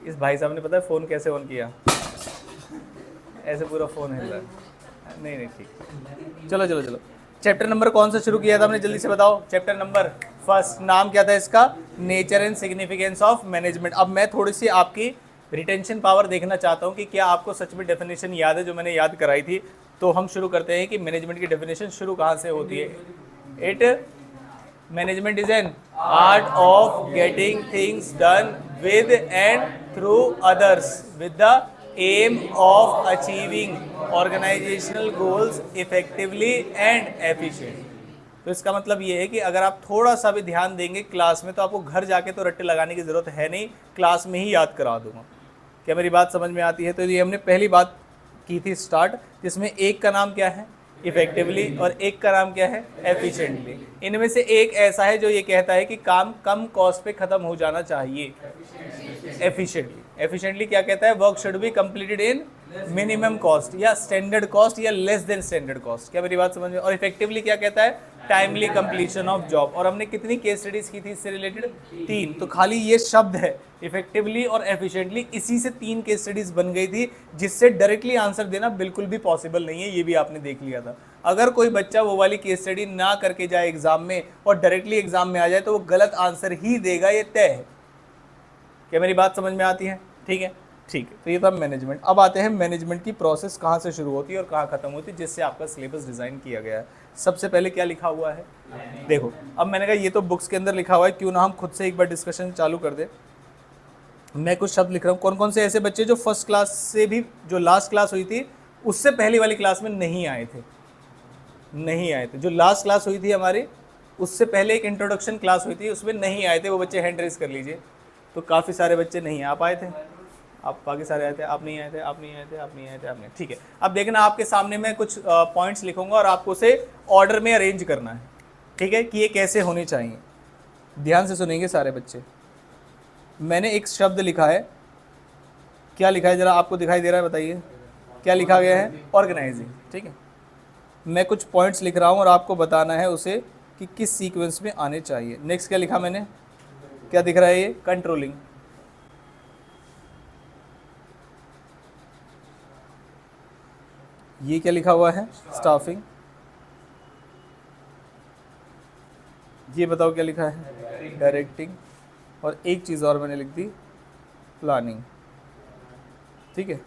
इस भाई साहब ने पता है फ़ोन कैसे ऑन किया, ऐसे पूरा फ़ोन हिल रहा है। नहीं नहीं ठीक, चलो चलो चलो। चैप्टर नंबर कौन सा शुरू किया था हमने, जल्दी से बताओ। चैप्टर नंबर फर्स्ट, नाम क्या था इसका, nature and significance of management. अब मैं थोड़ी सी आपकी रिटेंशन पावर देखना चाहता हूँ कि क्या आपको सच में डेफिनेशन याद है जो मैंने याद कराई थी। तो हम शुरू करते हैं कि मैनेजमेंट की डेफिनेशन शुरू कहाँ से होती है। It management is an art of getting things done with and through others with the aim of achieving organizational goals effectively and efficiently। तो इसका मतलब ये है कि अगर आप थोड़ा सा भी ध्यान देंगे क्लास में तो आपको घर जाके तो रट्टे लगाने की ज़रूरत है नहीं, क्लास में ही याद करा दूंगा। क्या मेरी बात समझ में आती है। तो ये हमने पहली बात की थी स्टार्ट, जिसमें एक का नाम क्या है, इफेक्टिवली, और एक का नाम क्या है, एफिशिएंटली। इनमें से एक ऐसा है जो ये कहता है कि काम कम कॉस्ट पे खत्म हो जाना चाहिए, एफिशिएंटली। एफिशिएंटली क्या कहता है, work should be completed in minimum cost या स्टैंडर्ड कॉस्ट या लेस देन स्टैंडर्ड कॉस्ट। क्या मेरी बात समझ में। और इफेक्टिवली क्या कहता है, टाइमली कंप्लीशन ऑफ जॉब। और हमने कितनी केस स्टडीज की थी इससे रिलेटेड, 3। तो खाली ये शब्द है इफेक्टिवली और एफिशिएंटली, इसी से 3 केस स्टडीज बन गई थी, जिससे डायरेक्टली आंसर देना बिल्कुल भी पॉसिबल नहीं है। ये भी आपने देख लिया था। अगर कोई बच्चा वो वाली केस स्टडी ना करके जाए एग्जाम में और डायरेक्टली एग्जाम में आ जाए तो वो गलत आंसर ही देगा, ये तय है। क्या मेरी बात समझ में आती है। ठीक है ठीक है। तो ये था मैनेजमेंट। अब आते हैं मैनेजमेंट की प्रोसेस कहाँ से शुरू होती है और कहाँ खत्म होती है, जिससे आपका सिलेबस डिज़ाइन किया गया है। सबसे पहले क्या लिखा हुआ है, देखो। अब मैंने कहा ये तो बुक्स के अंदर लिखा हुआ है, क्यों ना हम खुद से एक बार डिस्कशन चालू कर दें। मैं कुछ शब्द लिख रहा हूँ। कौन कौन से ऐसे बच्चे जो फर्स्ट क्लास से भी, जो लास्ट क्लास हुई थी उससे पहली वाली क्लास में नहीं आए थे, नहीं आए थे। जो लास्ट क्लास हुई थी हमारी, उससे पहले एक इंट्रोडक्शन क्लास हुई थी, उसमें नहीं आए थे वो बच्चे, हैंड रेस कर लीजिए। तो काफ़ी सारे बच्चे नहीं आ पाए थे। आप बाकी सारे आए थे, आप नहीं आए थे, आप नहीं आए थे, आप नहीं आए थे, आप नहीं। ठीक है। अब देखना, आपके सामने मैं कुछ पॉइंट्स लिखूंगा और आपको उसे ऑर्डर में अरेंज करना है। ठीक है, कि ये कैसे होने चाहिए। ध्यान से सुनेंगे सारे बच्चे। मैंने एक शब्द लिखा है, क्या लिखा है जरा आपको दिखाई दे रहा है, बताइए क्या लिखा गया है, ऑर्गेनाइजिंग। ठीक है, मैं कुछ पॉइंट्स लिख रहा हूँ और आपको बताना है उसे कि किस सीक्वेंस में आने चाहिए। नेक्स्ट क्या लिखा मैंने, क्या दिख रहा है ये, कंट्रोलिंग। ये क्या लिखा हुआ है, स्टाफिंग। ये बताओ क्या लिखा है, डायरेक्टिंग। और एक चीज़ और मैंने लिख दी, प्लानिंग। ठीक है,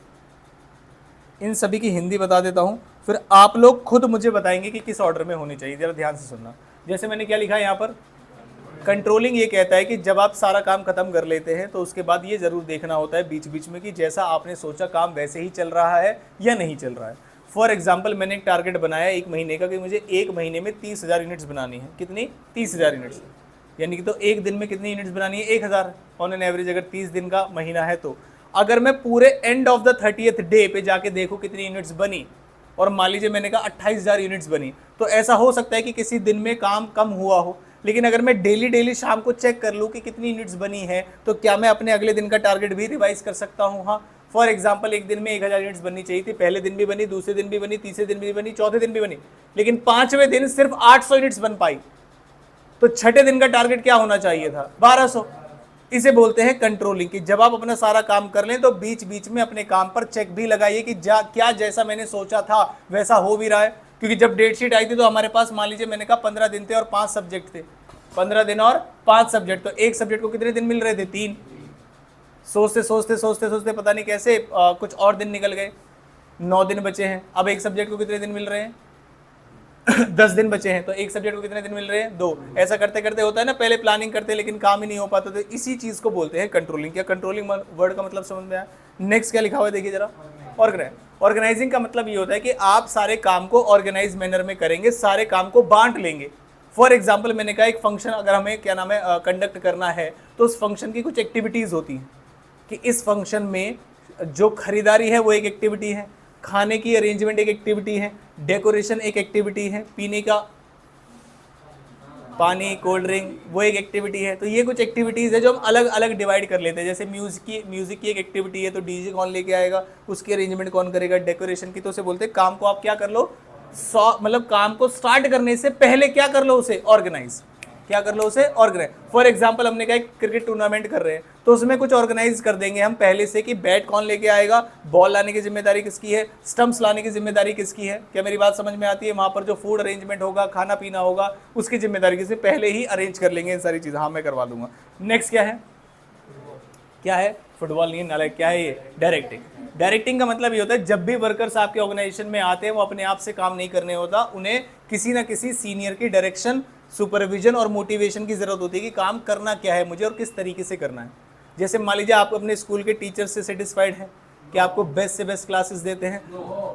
इन सभी की हिंदी बता देता हूँ, फिर आप लोग खुद मुझे बताएंगे कि किस ऑर्डर में होनी चाहिए। जरा ध्यान से सुनना। जैसे मैंने क्या लिखा है यहाँ पर, कंट्रोलिंग ये कहता है कि जब आप सारा काम खत्म कर लेते हैं तो उसके बाद ये ज़रूर देखना होता है बीच बीच में कि जैसा आपने सोचा काम वैसे ही चल रहा है या नहीं चल रहा है। फॉर एग्जाम्पल, मैंने एक टारगेट बनाया 1 महीने का कि मुझे 1 महीने में 30,000 यूनिट्स बनानी है। कितनी, 30,000 यूनिट्स। यानी कि तो एक दिन में कितनी यूनिट्स बनानी है, 1,000 ऑन एन एवरेज, अगर 30 दिन का महीना है तो। अगर मैं पूरे end of the 30th day पे जाके देखूँ कितनी यूनिट्स बनी, और मान लीजिए मैंने कहा 28,000 यूनिट्स बनी, तो ऐसा हो सकता है कि किसी दिन में काम कम हुआ हो। लेकिन अगर मैं डेली शाम को चेक कर लूँ कि कितनी यूनिट्स बनी है, तो क्या मैं अपने अगले दिन का टारगेट भी रिवाइज कर सकता हूँ। हाँ, फॉर एग्जाम्पल, एक दिन में 1,000 यूनिट्स बननी चाहिए थी, पहले दिन भी बनी, दूसरे दिन भी बनी, तीसरे दिन भी बनी, चौथे दिन भी बनी, लेकिन 5वें दिन सिर्फ 800 यूनिट्स बन पाई। तो छठे दिन का टारगेट क्या होना चाहिए था, 1200। इसे बोलते हैं कंट्रोलिंग, कि जब आप अपना सारा काम कर लें तो बीच बीच में अपने काम पर चेक भी लगाइए कि क्या जैसा मैंने सोचा था वैसा हो भी रहा है। क्योंकि जब डेट शीट आई थी तो हमारे पास, मान लीजिए मैंने कहा 15 दिन थे और 5 सब्जेक्ट थे, 15 दिन और 5 सब्जेक्ट, तो एक सब्जेक्ट को कितने दिन मिल रहे थे, 3। सोचते सोचते सोचते सोचते पता नहीं कैसे कुछ और दिन निकल गए, 9 दिन बचे हैं। अब एक सब्जेक्ट को कितने दिन मिल रहे हैं 10 दिन बचे हैं, तो एक सब्जेक्ट को कितने दिन मिल रहे हैं, 2। ऐसा करते करते होता है ना, पहले प्लानिंग करते लेकिन काम ही नहीं हो पाता, तो इसी चीज को बोलते हैं कंट्रोलिंग। क्या कंट्रोलिंग वर्ड का मतलब समझ में आया। नेक्स्ट क्या लिखा हुआ है, देखिए जरा, ऑर्गेनाइजिंग का मतलब ये होता है कि आप सारे काम को ऑर्गेनाइज मैनर में करेंगे, सारे काम को बांट लेंगे। फॉर एग्जाम्पल, मैंने कहा एक फंक्शन अगर हमें क्या नाम है कंडक्ट करना है, तो उस फंक्शन की कुछ एक्टिविटीज होती हैं कि इस फंक्शन में जो खरीदारी है वो एक एक्टिविटी है, खाने की अरेंजमेंट एक एक्टिविटी है, डेकोरेशन एक एक्टिविटी है, पीने का पानी, कोल्ड ड्रिंक वो एक एक्टिविटी है। तो ये कुछ एक्टिविटीज़ है जो हम अलग अलग डिवाइड कर लेते हैं। जैसे म्यूजिक की एक एक्टिविटी है, तो डीजे कौन लेके आएगा, उसकी अरेंजमेंट कौन करेगा, डेकोरेशन की। तो उसे बोलते हैं काम को आप क्या कर लो, मतलब काम को स्टार्ट करने से पहले क्या कर लो, उसे ऑर्गेनाइज। क्या कर लो उसे, ऑर्गेनाइज। फॉर एग्जांपल हमने कहा क्रिकेट टूर्नामेंट कर रहे हैं तो उसमें कुछ ऑर्गेनाइज कर देंगे हम पहले से कि बैट कौन लेके आएगा, बॉल लाने की जिम्मेदारी किसकी है, स्टंप्स लाने की जिम्मेदारी किसकी है। क्या मेरी बात समझ में आती है? वहां पर जो फूड अरेंजमेंट होगा, खाना पीना होगा, उसकी जिम्मेदारी किसी पहले ही अरेंज कर लेंगे, ये सारी चीज़ हाँ मैं करवा दूंगा। नेक्स्ट क्या है, क्या है, फुटबॉल नहीं नालायक, क्या है ये, डायरेक्टिंग। डायरेक्टिंग का मतलब ये होता है जब भी वर्कर्स आपके ऑर्गेनाइजेशन में आते हैं वो अपने आप से काम नहीं करने होता, उन्हें किसी ना किसी सीनियर की डायरेक्शन, सुपरविजन और मोटिवेशन की जरूरत होती है कि काम करना क्या है मुझे और किस तरीके से करना है। जैसे मान लीजिए आप अपने स्कूल के टीचर से सेटिस्फाइड हैं कि आपको बेस्ट से बेस्ट क्लासेस देते हैं,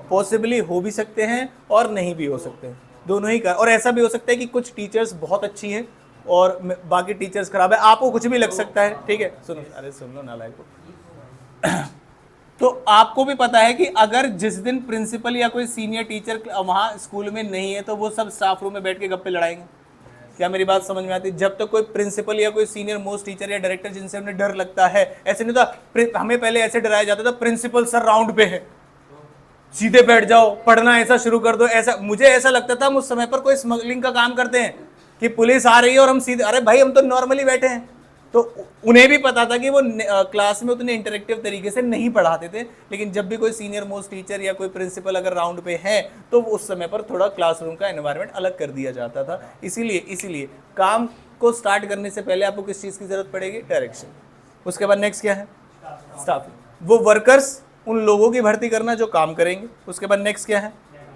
पॉसिबली हो भी सकते हैं और नहीं भी हो सकते हैं, दोनों ही और ऐसा भी हो सकता है कि कुछ टीचर्स बहुत अच्छी हैं और बाकी टीचर्स खराब है, आपको कुछ भी लग सकता है, ठीक है। सुनो, अरे सुन लो नालायक को। तो आपको भी पता है कि अगर जिस दिन प्रिंसिपल या कोई सीनियर टीचर वहाँ स्कूल में नहीं है तो वो सब स्टाफ रूम में बैठ के गप्पे लड़ाएंगे। क्या मेरी बात समझ में आती है? जब तक कोई प्रिंसिपल या कोई सीनियर मोस्ट टीचर या डायरेक्टर जिनसे उन्हें डर लगता है, ऐसे नहीं था, हमें पहले ऐसे डराया जाता था प्रिंसिपल सर राउंड पे है, सीधे बैठ जाओ, पढ़ना ऐसा शुरू कर दो, ऐसा। मुझे ऐसा लगता था उस समय पर कोई स्मगलिंग का काम करते हैं कि पुलिस आ रही है और हम सीधे, अरे भाई हम तो नॉर्मली बैठे हैं। तो उन्हें भी पता था कि वो क्लास में उतने इंटरेक्टिव तरीके से नहीं पढ़ाते थे, लेकिन जब भी कोई सीनियर मोस्ट टीचर या कोई प्रिंसिपल अगर राउंड पे है तो उस समय पर थोड़ा क्लासरूम का एनवायरनमेंट अलग कर दिया जाता था। इसीलिए काम को स्टार्ट करने से पहले आपको किस चीज़ की जरूरत पड़ेगी, डायरेक्शन। उसके बाद नेक्स्ट क्या है, स्टाफिंग, वो वर्कर्स, उन लोगों की भर्ती करना जो काम करेंगे। उसके बाद नेक्स्ट क्या है,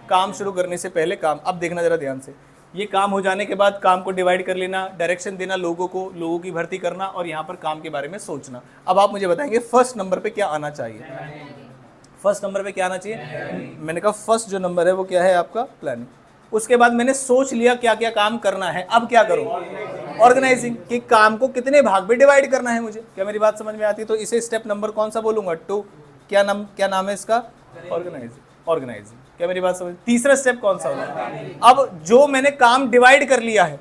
काम शुरू करने से पहले काम। अब देखना जरा ध्यान से, ये काम हो जाने के बाद काम को डिवाइड कर लेना, डायरेक्शन देना लोगों को, लोगों की भर्ती करना और यहाँ पर काम के बारे में सोचना। अब आप मुझे बताएंगे फर्स्ट नंबर पे क्या आना चाहिए, फर्स्ट नंबर पे क्या आना चाहिए? मैंने कहा फर्स्ट जो नंबर है वो क्या है आपका, प्लानिंग। उसके बाद मैंने सोच लिया क्या क्या काम करना है, अब क्या करूँ, ऑर्गेनाइजिंग, कि काम को कितने भाग में डिवाइड करना है मुझे। क्या मेरी बात समझ में आती है? तो इसे स्टेप नंबर कौन सा बोलूंगा, 2। क्या नाम है इसका, ऑर्गेनाइजिंग। क्या मेरी बात समझ? तीसरा स्टेप कौन सा होगा? अब जो मैंने काम डिवाइड कर लिया है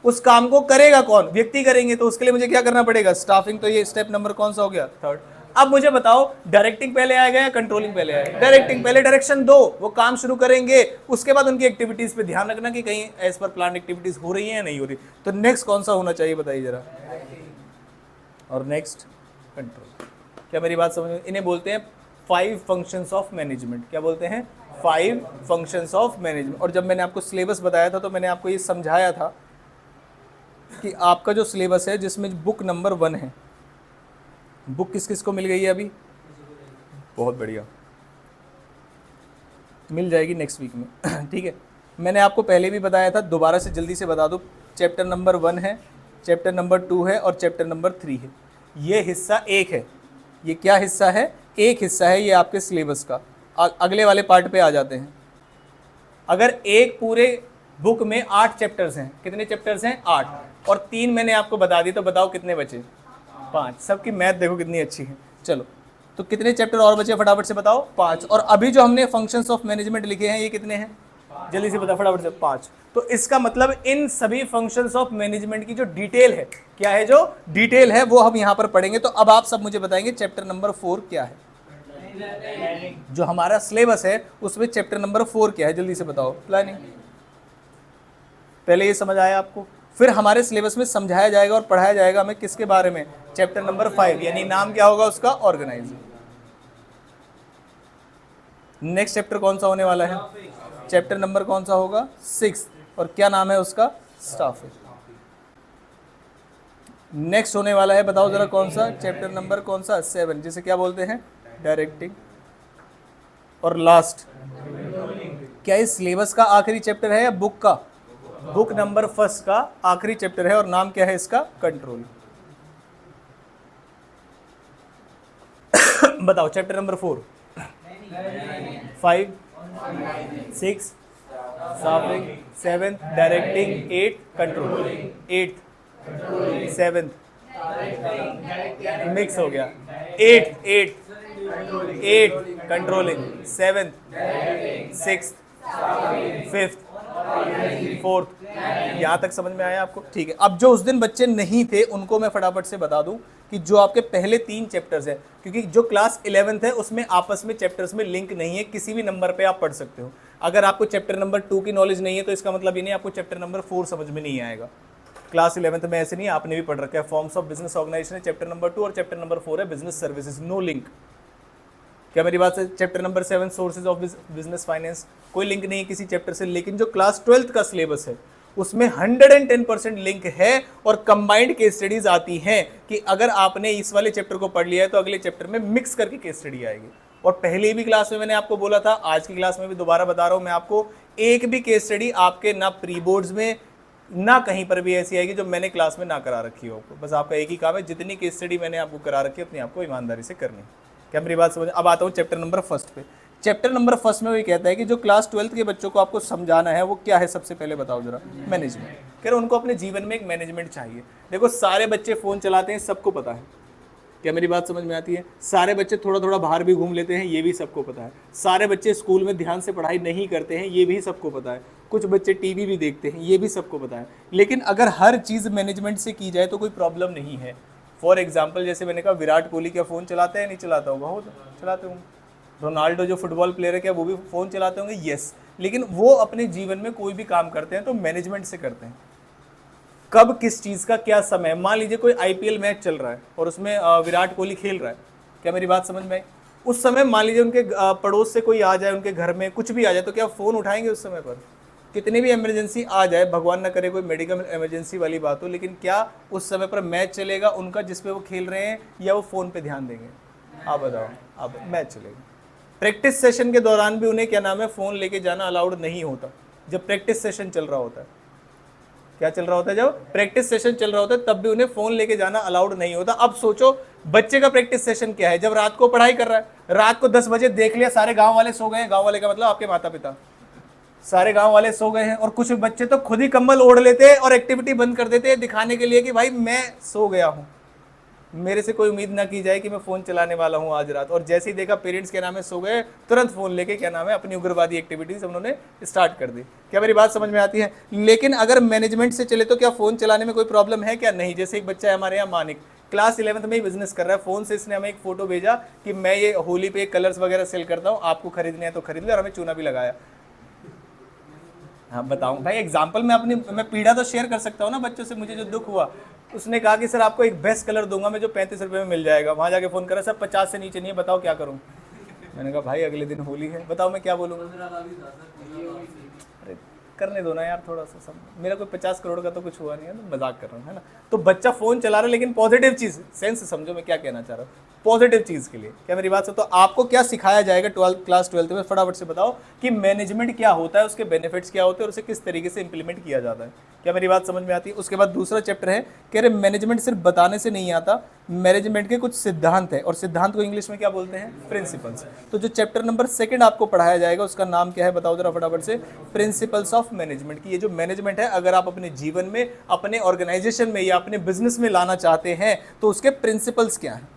उस काम को करेगा कौन, व्यक्ति करेंगे, तो उसके लिए मुझे क्या करना पड़ेगा, स्टाफिंग। तो ये स्टेप नंबर कौन सा हो गया, 3rd। अब मुझे बताओ डायरेक्टिंग पहले आएगा या कंट्रोलिंग पहले आएगा? डायरेक्टिंग पहले, डायरेक्शन दो, वो काम शुरू करेंगे, उसके बाद उनकी एक्टिविटीज पे ध्यान रखना कि कहीं एज पर प्लान एक्टिविटीज हो रही है या नहीं हो रही। तो नेक्स्ट कौन सा होना चाहिए बताइए जरा, और नेक्स्ट कंट्रोल। क्या मेरी बात समझ में? इन्हें बोलते हैं 5 फंक्शंस ऑफ मैनेजमेंट। क्या बोलते हैं, 5 फंक्शंस ऑफ मैनेजमेंट। और जब मैंने आपको सिलेबस बताया था तो मैंने आपको ये समझाया था कि आपका जो सिलेबस है जिसमें बुक नंबर 1 है, बुक किस किस को मिल गई है अभी? बहुत बढ़िया, मिल जाएगी नेक्स्ट वीक में। ठीक है, मैंने आपको पहले भी बताया था, दोबारा से जल्दी से बता दूं, चैप्टर नंबर 1 है, चैप्टर नंबर 2 है और चैप्टर नंबर 3 है। ये हिस्सा एक है, ये क्या हिस्सा है, एक हिस्सा है ये आपके सिलेबस का। अगले वाले पार्ट पे आ जाते हैं। अगर एक पूरे बुक में 8 चैप्टर्स हैं, कितने चैप्टर्स हैं, 8, और 3 मैंने आपको बता दी, तो बताओ कितने बचे, 5। सबकी मैथ देखो कितनी अच्छी है। चलो, तो कितने चैप्टर और बचे फटाफट से बताओ, 5। और अभी जो हमने फंक्शंस ऑफ मैनेजमेंट लिखे हैं ये कितने हैं, जल्दी से बताओ फटाफट से, 5। तो इसका मतलब इन सभी फंक्शंस ऑफ मैनेजमेंट की जो डिटेल है, क्या है, जो डिटेल है वो हम यहाँ पर पढ़ेंगे। तो अब आप सब मुझे बताएंगे चैप्टर नंबर 4 क्या है, जो हमारा सिलेबस है उसमें चैप्टर नंबर 4 क्या है, जल्दी से बताओ, प्लानिंग। पहले ये समझ आया आपको? फिर हमारे सिलेबस में समझाया जाएगा और पढ़ाया जाएगा हमें किसके बारे में, चैप्टर नंबर 5, यानी नाम क्या होगा उसका, ऑर्गेनाइजिंग। नेक्स्ट चैप्टर कौन सा होने वाला है, चैप्टर नंबर कौन सा होगा, 6, और क्या नाम है उसका, स्टाफिंग। नेक्स्ट होने वाला है, बताओ जरा कौन सा, चैप्टर नंबर कौन सा, 7, जिसे क्या बोलते हैं, डायरेक्टिंग। और लास्ट, क्या इस सिलेबस का आखिरी चैप्टर है या बुक का, बुक नंबर 1 का आखिरी चैप्टर है और नाम क्या है इसका, कंट्रोल। बताओ chapter number 4, 5, 6, staffing, 7, directing, 8, control, 8, 7 mix हो गया, 8 कंट्रोलिंग, 7, 6, 5, 4। यहाँ तक समझ में आया आपको? ठीक है। अब जो उस दिन बच्चे नहीं थे उनको मैं फटाफट से बता दूं कि जो आपके पहले 3 चैप्टर्स है, क्योंकि जो क्लास 11th है उसमें आपस में चैप्टर्स में लिंक नहीं है, किसी भी नंबर पे आप पढ़ सकते हो। अगर आपको चैप्टर नंबर 2 की नॉलेज नहीं है तो इसका मतलब ये नहीं आपको चैप्टर नंबर 4 समझ में नहीं आएगा। क्लास 11th में ऐसे नहीं, आपने भी पढ़ रखा है, फॉर्म्स ऑफ बिजनेस ऑर्गेनाइजेशन है चैप्टर नंबर 2 और चैप्टर नंबर 4 है बिजनेस सर्विसेज, नो लिंक। क्या मेरी बात है? Chapter number 7 sources of business finance, कोई लिंक नहीं है किसी चैप्टर से, लेकिन जो क्लास 12th का सिलेबस है उसमें 110% लिंक है और कंबाइंड केस स्टडीज आती हैं कि अगर आपने इस वाले चैप्टर को पढ़ लिया है तो अगले चैप्टर में मिक्स करके केस स्टडी आएगी। और पहले भी क्लास में मैंने आपको बोला था, आज की क्लास में भी दोबारा बता रहा हूं मैं आपको, एक भी केस स्टडी आपके ना प्री बोर्ड्स में ना कहीं पर भी ऐसी आएगी जो मैंने क्लास में ना करा रखी हो। बस आपका एक ही काम है, जितनी केस स्टडी मैंने आपको करा रखी है उतनी आपको ईमानदारी से करनी। क्या मेरी बात समझ? अब आता हूँ चैप्टर नंबर 1 पे। चैप्टर नंबर 1 में वो कहता है कि जो क्लास 12th के बच्चों को आपको समझाना है वो क्या है, सबसे पहले बताओ जरा। मैनेजमेंट। कह रहे उनको अपने जीवन में एक मैनेजमेंट चाहिए। देखो सारे बच्चे फ़ोन चलाते हैं, सबको पता है। क्या मेरी बात समझ में आती है? सारे बच्चे थोड़ा थोड़ा बाहर भी घूम लेते हैं, ये भी सबको पता है। सारे बच्चे स्कूल में ध्यान से पढ़ाई नहीं करते हैं, ये भी सबको पता है। कुछ बच्चे टीवी भी देखते हैं, ये भी सबको पता है। लेकिन अगर हर चीज़ मैनेजमेंट से की जाए तो कोई प्रॉब्लम नहीं है। फॉर एग्जाम्पल जैसे मैंने कहा, विराट कोहली क्या फ़ोन चलाते हैं? नहीं चलाता होगा, हो चलाते होंगे। रोनाल्डो जो फुटबॉल प्लेयर है क्या वो भी फ़ोन चलाते होंगे? यस। लेकिन वो अपने जीवन में कोई भी काम करते हैं तो मैनेजमेंट से करते हैं। कब किस चीज़ का क्या समय, मान लीजिए कोई आईपीएल मैच चल रहा है और उसमें विराट कोहली खेल रहा है, क्या मेरी बात समझ में आई? उस समय मान लीजिए उनके पड़ोस से कोई आ जाए, उनके घर में कुछ भी आ जाए, तो क्या फ़ोन उठाएंगे उस समय पर? कितनी भी इमरजेंसी आ जाए, भगवान ना करे कोई मेडिकल इमरजेंसी वाली बात हो, लेकिन क्या उस समय पर मैच चलेगा उनका जिस पे वो खेल रहे हैं, या वो फ़ोन पे ध्यान देंगे? आप बताओ। अब मैच चलेगा। प्रैक्टिस सेशन के दौरान भी उन्हें क्या नाम है, फ़ोन लेके जाना अलाउड नहीं होता जब प्रैक्टिस सेशन चल रहा होता है। क्या चल रहा होता है? जब प्रैक्टिस सेशन चल रहा होता है तब भी उन्हें फ़ोन लेके जाना अलाउड नहीं होता। अब सोचो बच्चे का प्रैक्टिस सेशन क्या है, जब रात को पढ़ाई कर रहा है, रात को 10 बजे देख लिया, सारे गाँव वाले सो गए हैं, गाँव वाले का मतलब आपके माता पिता, सारे गांव वाले सो गए हैं, और कुछ बच्चे तो खुद ही कंबल ओढ़ लेते हैं और एक्टिविटी बंद कर देते हैं दिखाने के लिए कि भाई मैं सो गया हूं, मेरे से कोई उम्मीद ना की जाए कि मैं फ़ोन चलाने वाला हूं आज रात। और जैसे ही देखा पेरेंट्स क्या नाम है सो गए, तुरंत फ़ोन लेके क्या नाम है अपनी उग्रवादी एक्टिविटीज़ उन्होंने स्टार्ट कर दी। क्या मेरी बात समझ में आती है? लेकिन अगर मैनेजमेंट से चले तो क्या फ़ोन चलाने में कोई प्रॉब्लम है? क्या नहीं। जैसे एक बच्चा है हमारे यहाँ मानिक, क्लास 11th में ही बिजनेस कर रहा है, फ़ोन से इसने हमें एक फ़ोटो भेजा कि मैं ये होली पे कलर्स वगैरह सेल करता हूँ, आपको खरीदने हैं तो खरीद ले, और हमें चूना भी लगाया। हाँ बताऊँ भाई, एग्जाम्पल मैं पीड़ा तो शेयर कर सकता हूँ ना बच्चों से, मुझे जो दुख हुआ। उसने कहा कि सर आपको एक बेस्ट कलर दूंगा मैं जो 35 रुपये में मिल जाएगा। वहाँ जाके फ़ोन करा, सर 50 से नीचे नहीं है, बताओ क्या करूँ। मैंने कहा भाई अगले दिन होली है, बताओ मैं क्या बोलूँगा। अरे करने दो ना यार थोड़ा सा, सब मेरा कोई 50 करोड़ का तो कुछ हुआ नहीं है, तो मजाक कर रहा हूँ, है ना। तो बच्चा फ़ोन चला रहा है, लेकिन पॉजिटिव चीज़, सेंस समझो मैं क्या कहना चाह रहा हूँ, पॉजिटिव चीज़ के लिए। क्या मेरी बात से? तो आपको क्या सिखाया जाएगा क्लास 12th में, फटाफट से बताओ कि मैनेजमेंट क्या होता है, उसके बेनिफिट्स क्या होते हैं और उसे किस तरीके से इंप्लीमेंट किया जाता है। क्या मेरी बात समझ में आती है? उसके बाद दूसरा चैप्टर है, कह रहे मैनेजमेंट सिर्फ बताने से नहीं आता, मैनेजमेंट के कुछ सिद्धांत है, और सिद्धांत को इंग्लिश में क्या बोलते हैं? प्रिंसिपल्स। तो जो चैप्टर नंबर 2 आपको पढ़ाया जाएगा उसका नाम क्या है बताओ जरा फटाफट से? Principles of management. की ये जो मैनेजमेंट है अगर आप अपने जीवन में, अपने ऑर्गेनाइजेशन में या अपने बिजनेस में लाना चाहते हैं तो उसके प्रिंसिपल्स क्या हैं।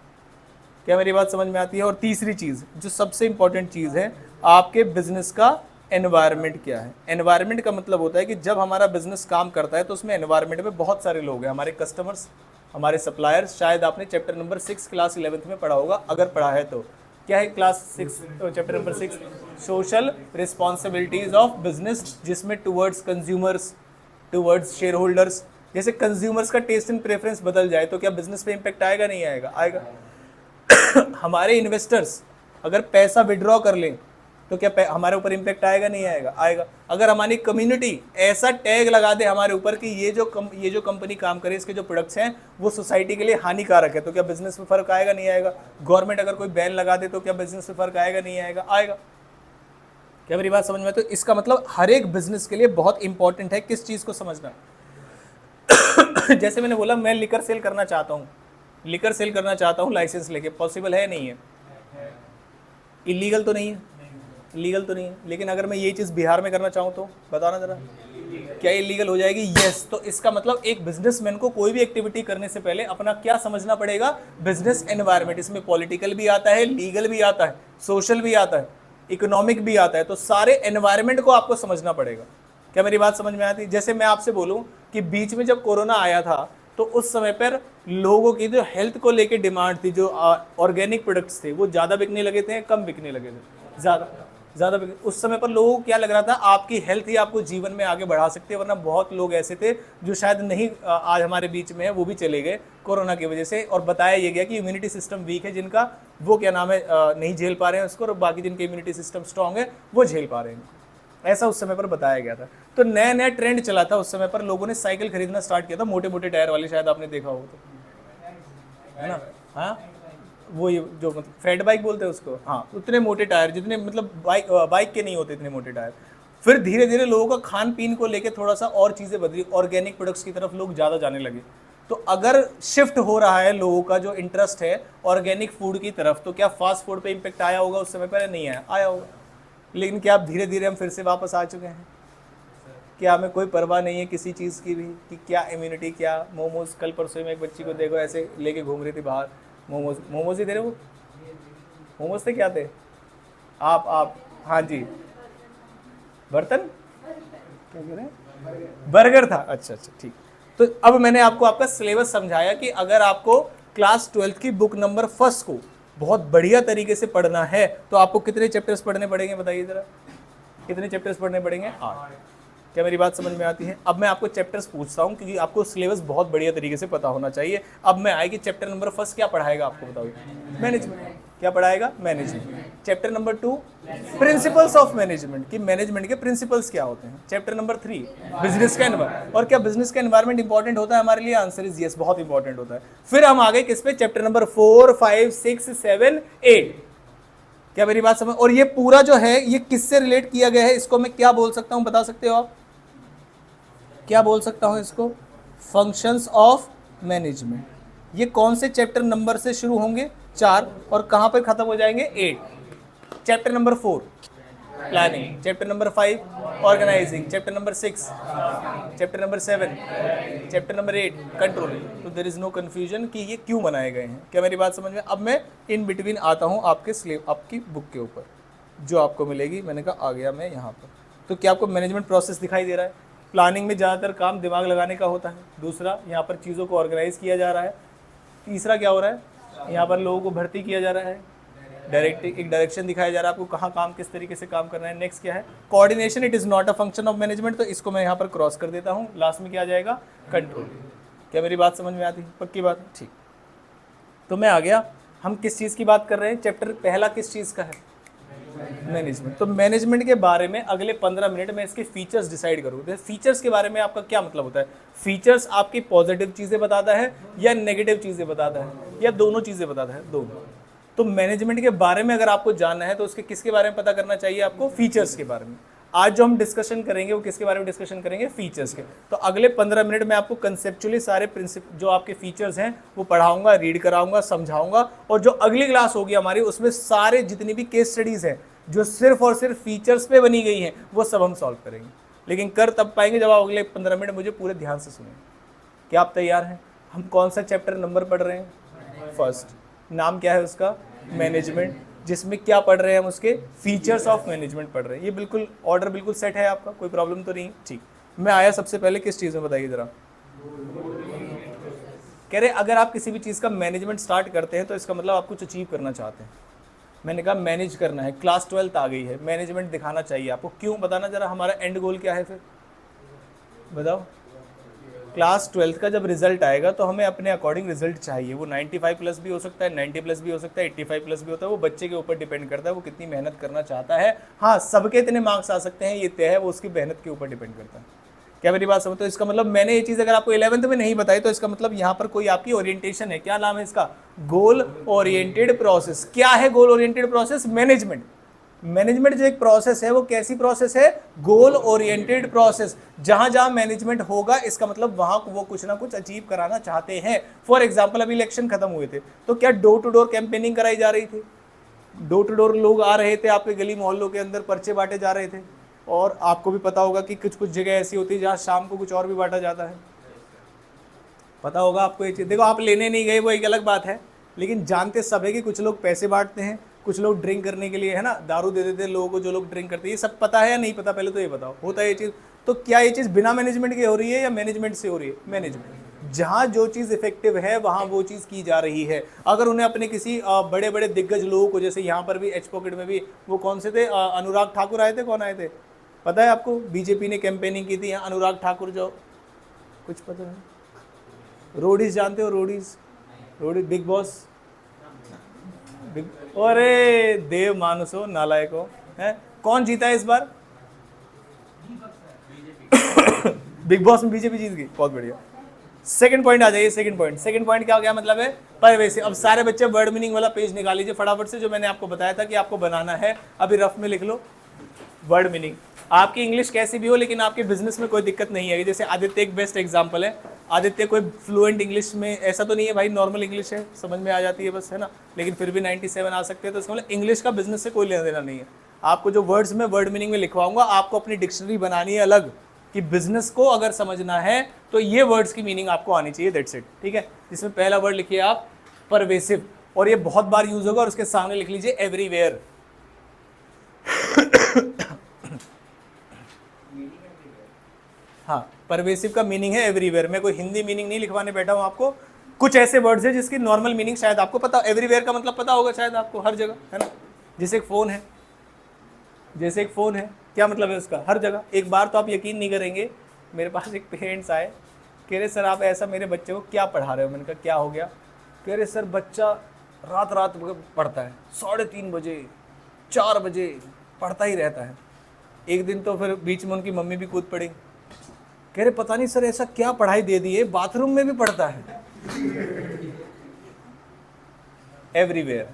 क्या मेरी बात समझ में आती है? और तीसरी चीज़ जो सबसे इंपॉर्टेंट चीज़ है, आपके बिजनेस का एनवायरनमेंट क्या है। एनवायरनमेंट का मतलब होता है कि जब हमारा बिजनेस काम करता है तो उसमें एनवायरनमेंट में बहुत सारे लोग हैं, हमारे कस्टमर्स, हमारे सप्लायर्स। शायद आपने चैप्टर नंबर 6 क्लास 11th में पढ़ा होगा, अगर पढ़ा है तो। क्या है class 6 chapter number 6? Social responsibilities of business, जिसमें towards consumers, towards shareholders. जैसे कंज्यूमर्स का टेस्ट एंड प्रेफरेंस बदल जाए तो क्या बिजनेस पे इंपैक्ट आएगा? नहीं आएगा? आएगा। हमारे इन्वेस्टर्स अगर पैसा विड्रॉ कर लें तो क्या हमारे ऊपर इंपैक्ट आएगा? नहीं आएगा? आएगा। अगर हमारी कम्युनिटी ऐसा टैग लगा दे हमारे ऊपर कि ये जो कंपनी काम करे, इसके जो प्रोडक्ट्स हैं वो सोसाइटी के लिए हानिकारक है, तो क्या बिजनेस में फ़र्क आएगा? नहीं आएगा। गवर्नमेंट अगर कोई बैन लगा दे तो क्या बिजनेस में फ़र्क आएगा? नहीं आएगा? आएगा। क्या मेरी बात समझ में? तो इसका मतलब हर एक बिजनेस के लिए बहुत इंपॉर्टेंट है किस चीज़ को समझना। जैसे मैंने बोला मैं लिकर सेल करना चाहता हूँ, लिकर सेल करना चाहता हूँ लाइसेंस लेके, पॉसिबल है? नहीं है। इलीगल तो नहीं है, लीगल तो नहीं है। लेकिन अगर मैं ये चीज़ बिहार में करना चाहूँ तो बताना जरा, क्या ये लीगल हो जाएगी? यस। तो इसका मतलब एक बिजनेसमैन को कोई भी एक्टिविटी करने से पहले अपना क्या समझना पड़ेगा? Business environment. इसमें पॉलिटिकल भी आता है, लीगल भी आता है, सोशल भी आता है, इकोनॉमिक भी आता है। तो सारे एनवायरनमेंट को आपको समझना पड़ेगा। क्या मेरी बात समझ में आती है? जैसे मैं आपसे बोलूँ कि बीच में जब कोरोना आया था तो उस समय पर लोगों की जो हेल्थ को लेके डिमांड थी, जो ऑर्गेनिक प्रोडक्ट्स थे वो ज़्यादा बिकने लगे थे, कम बिकने लगे थे? ज़्यादा उस समय पर लोगों को क्या लग रहा था, आपकी हेल्थ ही आपको जीवन में आगे बढ़ा सकती है, वरना बहुत लोग ऐसे थे जो शायद नहीं आज हमारे बीच में है, वो भी चले गए कोरोना की वजह से। और बताया ये गया कि इम्यूनिटी सिस्टम वीक है जिनका, वो क्या नाम है, नहीं झेल पा रहे हैं उसको, और बाकी जिनके इम्यूनिटी सिस्टम स्ट्रांग है वो झेल पा रहे हैं। ऐसा उस समय पर बताया गया था। तो नया नया ट्रेंड चला था उस समय पर, लोगों ने साइकिल खरीदना स्टार्ट किया था, मोटे मोटे टायर वाली, शायद आपने देखा हो तो, है ना। हाँ, वो ये जो मतलब फैट बाइक बोलते हैं उसको, हाँ, उतने मोटे टायर, जितने मतलब बाइक के नहीं होते इतने मोटे टायर। फिर धीरे धीरे लोगों का खान पीन को लेके थोड़ा सा और चीज़ें बदली, ऑर्गेनिक प्रोडक्ट्स की तरफ लोग ज़्यादा जाने लगे। तो अगर शिफ्ट हो रहा है लोगों का जो इंटरेस्ट है ऑर्गेनिक फूड की तरफ, तो क्या फास्ट फूड पे इम्पेक्ट आया होगा उस समय पर? नहीं आया, आया होगा। लेकिन क्या अब धीरे धीरे हम फिर से वापस आ चुके हैं? क्या हमें कोई परवाह नहीं है किसी चीज़ की भी, कि क्या इम्यूनिटी, क्या मोमोज। कल परसों में एक बच्ची को देखो ऐसे लेके घूम रही थी बाहर, मोमोज ही दे रहे, वो मोमोज थे, क्या थे? आप हाँ जी, बर्तन क्या कह रहे हैं? बर्गर था, अच्छा अच्छा ठीक। तो अब मैंने आपको आपका सिलेबस समझाया कि अगर आपको क्लास 12th की बुक नंबर 1 को बहुत बढ़िया तरीके से पढ़ना है तो आपको कितने चैप्टर्स पढ़ने पड़ेंगे, बताइए जरा, कितने चैप्टर्स पढ़ने पड़ेंगे? 8। क्या मेरी बात समझ में आती है? अब मैं आपको चैप्टर्स पूछता हूँ क्योंकि आपको सिलेबस बहुत बढ़िया तरीके से पता होना चाहिए। अब मैं आएगी चैप्टर नंबर 1 क्या पढ़ाएगा आपको, बताओ? मैनेजमेंट। क्या पढ़ाएगा? Management. Chapter number 2 principles of management, कि मैनेजमेंट के प्रिंसिपल्स क्या होते हैं। चैप्टर नंबर 3 बिजनेस का एनवायरमेंट। और क्या बिजनेस का एनवायरमेंट इंपॉर्टेंट होता है हमारे लिए? आंसर इज यस, बहुत इंपॉर्टेंट होता है। फिर हम आ गए किस पे? Chapter number 4, 5, 6, 7, 8। क्या मेरी बात समझ? और ये पूरा जो है ये किससे रिलेट किया गया है, इसको मैं क्या बोल सकता हूं, बता सकते हो आप? क्या बोल सकता हूं इसको? Functions of management. ये कौन से चैप्टर नंबर से शुरू होंगे? 4, और कहां पर खत्म हो जाएंगे? 8। Chapter number 4 planning, chapter number 5 organising, chapter number 6, chapter number 7, chapter number 8 control. तो देयर इज नो कंफ्यूजन कि ये क्यों बनाए गए हैं। क्या मेरी बात समझ में? अब मैं इन बिटवीन आता हूँ आपकी बुक के ऊपर जो आपको मिलेगी। मैंने कहा आ गया मैं यहाँ पर। तो क्या आपको मैनेजमेंट प्रोसेस दिखाई दे रहा है? प्लानिंग में ज़्यादातर काम दिमाग लगाने का होता है। दूसरा, यहाँ पर चीज़ों को ऑर्गेनाइज किया जा रहा है। तीसरा क्या हो रहा है? यहाँ पर लोगों को भर्ती किया जा रहा है। एक डायरेक्शन दिखाया जा रहा है आपको, कहाँ काम किस तरीके से काम करना है। नेक्स्ट क्या है? Coordination. It is not a function of management, तो इसको मैं यहाँ पर क्रॉस कर देता हूँ। लास्ट में क्या आ जाएगा? कंट्रोल। क्या मेरी बात समझ में आती है? पक्की बात? ठीक। तो मैं आ गया। हम किस चीज़ की बात कर रहे हैं? चैप्टर पहला किस चीज़ का है? मैनेजमेंट। तो मैनेजमेंट के बारे में अगले 15 मिनट में इसके फीचर्स डिसाइड करूँ। फीचर्स के बारे में आपका क्या मतलब होता है? फीचर्स आपकी पॉजिटिव चीज़ें बताता है या नेगेटिव चीज़ें बताता है या दोनों चीज़ें बताता है? दोनों। तो मैनेजमेंट के बारे में अगर आपको जानना है तो उसके किसके बारे में पता करना चाहिए आपको? फीचर्स के बारे में। आज जो हम डिस्कशन करेंगे वो किसके बारे में डिस्कशन करेंगे? फीचर्स के। तो अगले 15 मिनट में आपको कंसेप्चुअली सारे जो आपके फीचर्स हैं वो पढ़ाऊंगा, रीड कराऊंगा, समझाऊंगा। और जो अगली क्लास होगी हमारी उसमें सारे जितनी भी केस स्टडीज हैं जो सिर्फ और सिर्फ फीचर्स पे बनी गई हैं वो सब हम सॉल्व करेंगे। लेकिन कर तब पाएंगे जब आप अगले 15 मिनट मुझे पूरे ध्यान से सुनेंगे। क्या आप तैयार हैं? हम कौन सा चैप्टर नंबर पढ़ रहे हैं? फर्स्ट। नाम क्या है उसका? मैनेजमेंट। जिसमें क्या पढ़ रहे हैं हम? उसके फीचर्स ऑफ मैनेजमेंट पढ़ रहे हैं। ये बिल्कुल ऑर्डर बिल्कुल सेट है आपका, कोई प्रॉब्लम तो नहीं? ठीक। मैं आया सबसे पहले किस चीज़ में, बताइए ज़रा। कह रहे अगर आप किसी भी चीज़ का मैनेजमेंट स्टार्ट करते हैं तो इसका मतलब आप कुछ अचीव करना चाहते हैं। मैंने कहा मैनेज करना है, क्लास 12th आ गई है, मैनेजमेंट दिखाना चाहिए आपको। क्यों? बताना ज़रा, हमारा एंड गोल क्या है फिर बताओ। क्लास 12th का जब रिजल्ट आएगा तो हमें अपने अकॉर्डिंग रिजल्ट चाहिए। वो 95+ भी हो सकता है, 90+ भी हो सकता है, 85+ भी होता है। वो बच्चे के ऊपर डिपेंड करता है वो कितनी मेहनत करना चाहता है। हाँ, सबके इतने मार्क्स आ सकते हैं ये तय है, वो उसकी मेहनत के ऊपर डिपेंड करता है। क्या मेरी बात समझते हो? इसका मतलब मैंने ये चीज़ अगर आपको 11th में नहीं बताई तो इसका मतलब यहाँ पर कोई आपकी ओरिएंटेशन है। क्या नाम है इसका? Goal oriented process. क्या है goal oriented process? Management. Management जो एक प्रोसेस है वो कैसी प्रोसेस है? Goal oriented process. जहां जहां मैनेजमेंट होगा इसका मतलब वहां वो कुछ ना कुछ अचीव कराना चाहते हैं। फॉर एग्जांपल अभी इलेक्शन खत्म हुए थे तो क्या डोर टू डोर कैंपेनिंग कराई जा रही थी? डोर टू डोर लोग आ रहे थे, आपके गली मोहल्लों के अंदर पर्चे बांटे जा रहे थे। और आपको भी पता होगा कि कुछ कुछ जगह ऐसी होती है जहाँ शाम को कुछ और भी बांटा जाता है। पता होगा आपको ये चीज़। देखो, आप लेने नहीं गए वो एक अलग बात है, लेकिन जानते सब है कि कुछ लोग पैसे बांटते हैं, कुछ लोग ड्रिंक करने के लिए, है ना, दारू दे देते हैं लोगों को जो लोग ड्रिंक करते हैं। ये सब पता है या नहीं पता? पहले तो ये बताओ, होता है ये चीज़? तो क्या ये चीज़ बिना मैनेजमेंट के हो रही है या मैनेजमेंट से हो रही है? मैनेजमेंट। जहाँ जो चीज़ इफेक्टिव है वहाँ वो चीज़ की जा रही है। अगर उन्हें अपने किसी बड़े बड़े दिग्गज लोगों को, जैसे यहाँ पर भी एच पॉकेट में भी वो कौन से थे, अनुराग ठाकुर आए थे, कौन आए थे पता है आपको? बीजेपी ने कैंपेनिंग की थी यहाँ, अनुराग ठाकुर जो, कुछ पता है? रोडीज जानते हो? रोडीज बिग बॉस, अरे देव मानुसो नालायको है। कौन जीता है इस बार? बिग बॉस में बीजेपी जीत गई, बहुत बढ़िया। सेकंड पॉइंट आ जाइए। सेकंड पॉइंट क्या मतलब है? परवेसिव। अब सारे बच्चे वर्ड मीनिंग वाला पेज निकाल लीजिए फटाफट से, जो मैंने आपको बताया था कि आपको बनाना है, अभी रफ में लिख लो वर्ड मीनिंग। आपकी इंग्लिश कैसी भी हो लेकिन आपके बिजनेस में कोई दिक्कत नहीं आएगी। जैसे आदित्य एक बेस्ट एग्जांपल है। आदित्य कोई फ्लुएंट इंग्लिश में ऐसा तो नहीं है भाई, नॉर्मल इंग्लिश है, समझ में आ जाती है बस, है ना, लेकिन फिर भी 97 आ सकते हैं। तो इसका मतलब इंग्लिश का बिजनेस से कोई लेना देना नहीं है। आपको जो वर्ड्स में वर्ड मीनिंग में लिखवाऊंगा, आपको अपनी डिक्शनरी बनानी है अलग, कि बिजनेस को अगर समझना है तो ये वर्ड्स की मीनिंग आपको आनी चाहिए, दैट्स इट। ठीक है, जिसमें पहला वर्ड लिखिए आप परवेसिव, और ये बहुत बार यूज होगा, और उसके सामने लिख लीजिए एवरीवेयर। हाँ, परवेसिव का मीनिंग है एवरीवेयर। मैं कोई हिंदी मीनिंग नहीं लिखवाने बैठा हूँ आपको, कुछ ऐसे वर्ड्स हैं जिसकी नॉर्मल मीनिंग शायद आपको पता, एवरीवेयर का मतलब पता होगा शायद आपको, हर जगह, है ना। जैसे एक फ़ोन है, क्या मतलब है उसका? हर जगह। एक बार तो आप यकीन नहीं करेंगे, मेरे पास एक पेरेंट्स आए, कह रहे सर आप ऐसा मेरे बच्चे को क्या पढ़ा रहे हो? मैंने कहा क्या हो गया? कह रहे सर बच्चा रात पढ़ता है, 3:30 बजे 4 बजे पढ़ता ही रहता है। एक दिन तो फिर बीच में उनकी मम्मी भी कूद पड़ी, कह रहे पता नहीं सर ऐसा क्या पढ़ाई दे दी है, बाथरूम में भी पढ़ता है। एवरीवेयर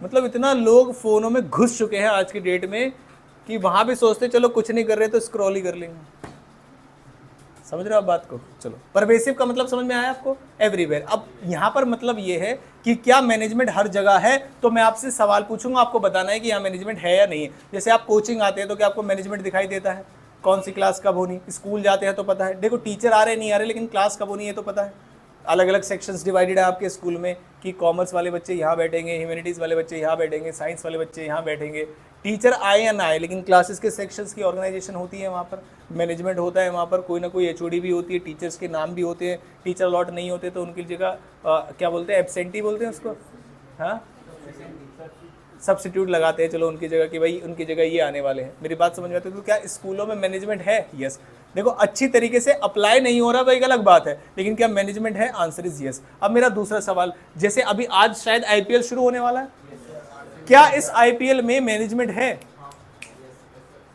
मतलब इतना लोग फोनों में घुस चुके हैं आज की डेट में कि वहां भी सोचते चलो कुछ नहीं कर रहे तो स्क्रॉल ही कर लेंगे। समझ रहे हो आप बात को? चलो, परवेसिव का मतलब समझ में आया आपको? एवरीवेयर। अब यहाँ पर मतलब ये है कि क्या मैनेजमेंट हर जगह है? तो मैं आपसे सवाल पूछूंगा, आपको बताना है कि यहाँ मैनेजमेंट है या नहीं है। जैसे आप कोचिंग आते हैं तो क्या आपको मैनेजमेंट दिखाई देता है? कौन सी क्लास कब होनी? स्कूल जाते हैं तो पता है, देखो टीचर आ रहे नहीं आ रहे, लेकिन क्लास कब होनी है तो पता है। अलग अलग सेक्शंस डिवाइडेड है आपके स्कूल में कि कॉमर्स वाले बच्चे यहाँ बैठेंगे, ह्यूमैनिटीज़ वाले बच्चे यहाँ बैठेंगे, साइंस वाले बच्चे यहाँ बैठेंगे। टीचर आए या ना आए, लेकिन क्लासेस के सेक्शंस की ऑर्गेनाइजेशन होती है, वहाँ पर मैनेजमेंट होता है, वहाँ पर कोई ना कोई एचओडी भी होती है, टीचर्स के नाम भी होते हैं। टीचर अलॉट नहीं होते तो उनकी जगह क्या बोलते हैं, एब्सेंटी बोलते हैं उसको, हाँ, सब्स्टिट्यूट लगाते हैं, चलो उनकी जगह कि भाई उनकी जगह ये आने वाले हैं। मेरी बात समझ में आती है? तो क्या स्कूलों में मैनेजमेंट है? यस। देखो अच्छी तरीके से अप्लाई नहीं हो रहा वो एक अलग बात है, लेकिन क्या मैनेजमेंट है? Answer is yes. अब मेरा दूसरा सवाल, जैसे अभी आज शायद आईपीएल शुरू होने वाला है, क्या इस आईपीएल में मैनेजमेंट है?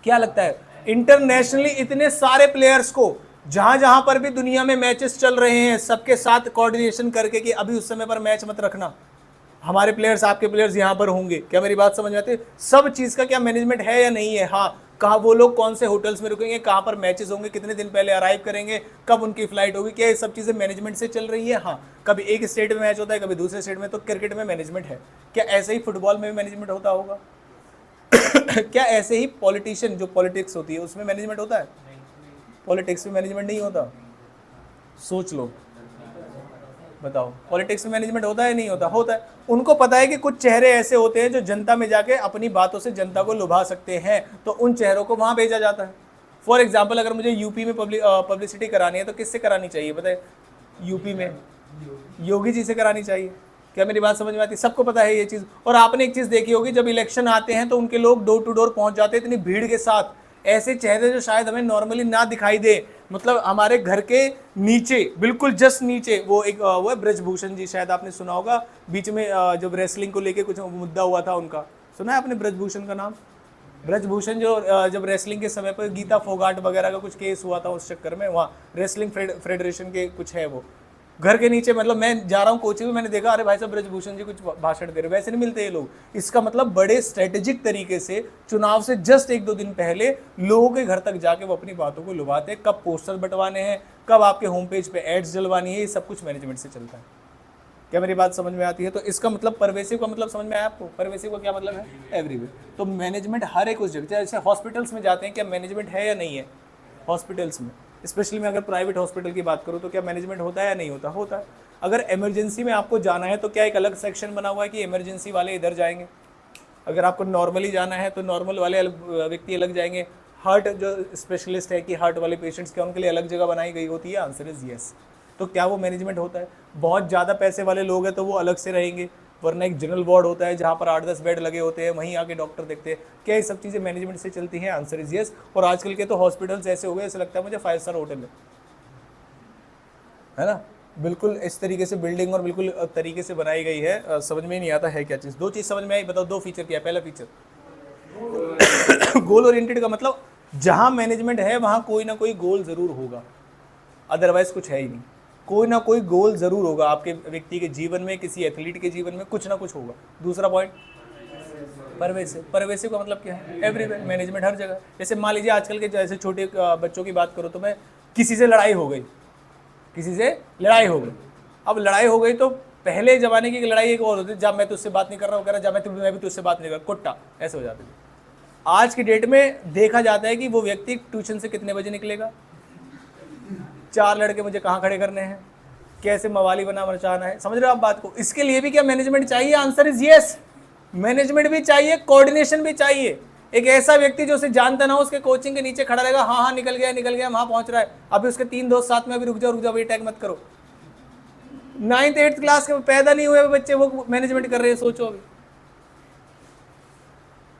क्या लगता है? इंटरनेशनली इतने सारे प्लेयर्स को जहां जहां पर भी दुनिया में मैचेस चल रहे हैं, सबके साथ कोऑर्डिनेशन करके कि अभी उस समय पर मैच मत रखना, हमारे प्लेयर्स आपके प्लेयर्स यहाँ पर होंगे। क्या मेरी बात समझ में आती है? सब चीज़ का क्या मैनेजमेंट है या नहीं है? हाँ, कहाँ वो लोग कौन से होटल्स में रुकेंगे, कहाँ पर मैचेस होंगे, कितने दिन पहले अराइव करेंगे, कब उनकी फ्लाइट होगी, क्या ये सब चीज़ें मैनेजमेंट से चल रही है? हाँ, कभी एक स्टेट में मैच होता है, कभी दूसरे स्टेट में। तो क्रिकेट में मैनेजमेंट है। क्या ऐसे ही फुटबॉल में भी मैनेजमेंट होता होगा? क्या ऐसे ही पॉलिटिशियन जो पॉलिटिक्स होती है उसमें मैनेजमेंट होता है? पॉलिटिक्स में मैनेजमेंट नहीं होता? सोच लो, बताओ, पॉलिटिक्स में मैनेजमेंट होता है नहीं होता? होता है। उनको पता है कि कुछ चेहरे ऐसे होते हैं जो जनता में जाके अपनी बातों से जनता को लुभा सकते हैं, तो उन चेहरों को वहां भेजा जाता है। फॉर एग्जाम्पल, अगर मुझे यूपी में पब्लिसिटी करानी है तो किससे करानी चाहिए बताए? यूपी में योगी जी से करानी चाहिए। क्या मेरी बात समझ में आती है? सबको पता है ये चीज़। और आपने एक चीज़ देखी होगी, जब इलेक्शन आते हैं तो उनके लोग डोर टू डोर पहुंच जाते हैं इतनी भीड़ के साथ, ऐसे चेहरे जो शायद हमें नॉर्मली ना दिखाई दे। मतलब हमारे घर के नीचे, बिल्कुल जस्ट नीचे, वो है ब्रजभूषण जी, शायद आपने सुना होगा, बीच में जब रेसलिंग को लेके कुछ मुद्दा हुआ था उनका, सुना है आपने ब्रजभूषण का नाम? ब्रजभूषण जो जब रेसलिंग के समय पर गीता फोगाट वगैरह का कुछ केस हुआ था, उस चक्कर में वहाँ रेसलिंग फेडरेशन के कुछ है, वो घर के नीचे, मतलब मैं जा रहा हूँ कोचिंग में, मैंने देखा अरे भाई साहब ब्रजभूषण जी कुछ भाषण दे रहे, वैसे नहीं मिलते ये लोग। इसका मतलब बड़े स्ट्रेटेजिक तरीके से चुनाव से जस्ट 1-2 दिन पहले लोगों के घर तक जाके वो अपनी बातों को लुभाते हैं, कब पोस्टर बंटवाने हैं, कब आपके होम पेज पे एड्स जलवानी है, ये सब कुछ मैनेजमेंट से चलता है। क्या मेरी बात समझ में आती है? तो इसका मतलब परवेसिव का मतलब समझ में आया आपको? परवेसिव का क्या मतलब है? एवरीवेयर। तो मैनेजमेंट हर एक उस जगह, जैसे हॉस्पिटल्स में जाते हैं, क्या मैनेजमेंट है या नहीं है? हॉस्पिटल्स में, स्पेशली मैं अगर प्राइवेट हॉस्पिटल की बात करूँ तो क्या मैनेजमेंट होता है या नहीं होता? होता है। अगर इमरजेंसी में आपको जाना है तो क्या एक अलग सेक्शन बना हुआ है कि इमरजेंसी वाले इधर जाएंगे? अगर आपको नॉर्मली जाना है तो नॉर्मल वाले व्यक्ति अलग जाएंगे, हार्ट जो स्पेशलिस्ट है कि हार्ट वाले पेशेंट्स क्या उनके लिए अलग जगह बनाई गई होती है? Answer is yes. तो क्या वो मैनेजमेंट होता है? बहुत ज़्यादा पैसे वाले लोग हैं तो वो अलग से रहेंगे, वरना एक जनरल वार्ड होता है जहाँ पर 8-10 बेड लगे होते हैं, वहीं आके डॉक्टर देखते हैं। क्या ये सब चीज़ें मैनेजमेंट से चलती हैं? Answer is yes. और आजकल के तो हॉस्पिटल्स ऐसे हो गए, ऐसे लगता है मुझे 5 स्टार होटल है ना, बिल्कुल इस तरीके से बिल्डिंग और बिल्कुल तरीके से बनाई गई है। समझ में नहीं आता है क्या चीज़। 2 चीज़ समझ में आई, बताओ 2 फीचर क्या है? पहला फीचर गोल ओरिएंटेड का मतलब जहां मैनेजमेंट है वहां कोई ना कोई गोल जरूर होगा, अदरवाइज कुछ है ही नहीं। कोई ना कोई गोल जरूर होगा आपके व्यक्ति के जीवन में, किसी एथलीट के जीवन में कुछ ना कुछ होगा। दूसरा पॉइंट परवेसिव। परवेसिव का मतलब क्या है? एवरीवेयर, मैनेजमेंट हर जगह। जैसे मान लीजिए आजकल के जैसे छोटे बच्चों की बात करो तो मैं किसी से लड़ाई हो गई, किसी से लड़ाई हो गई। अब लड़ाई हो गई तो पहले जमाने की लड़ाई एक और होती, जब मैं तुझसे बात नहीं कर रहा हूँ, कह रहा जब मैं भी तुझसे बात नहीं कर रहा, कुट्टा, ऐसे हो जाते थे। आज की डेट में देखा जाता है कि वो व्यक्ति ट्यूशन से कितने बजे निकलेगा, 4 लड़के मुझे कहाँ खड़े करने हैं, कैसे मवाली बना मचाना है। समझ रहे हो आप बात को? इसके लिए भी क्या मैनेजमेंट चाहिए? Answer is yes. मैनेजमेंट भी चाहिए, कोऑर्डिनेशन भी चाहिए। एक ऐसा व्यक्ति जो उसे जानता ना हो, उसके कोचिंग के नीचे खड़ा रहेगा, हाँ हाँ निकल गया वहां पहुंच रहा है। अभी उसके 3 दोस्त साथ में, अभी रुक जाओ अभी अटैक मत करो। 9th 8th क्लास के पैदा नहीं हुए बच्चे वो मैनेजमेंट कर रहे हैं, सोचो अभी।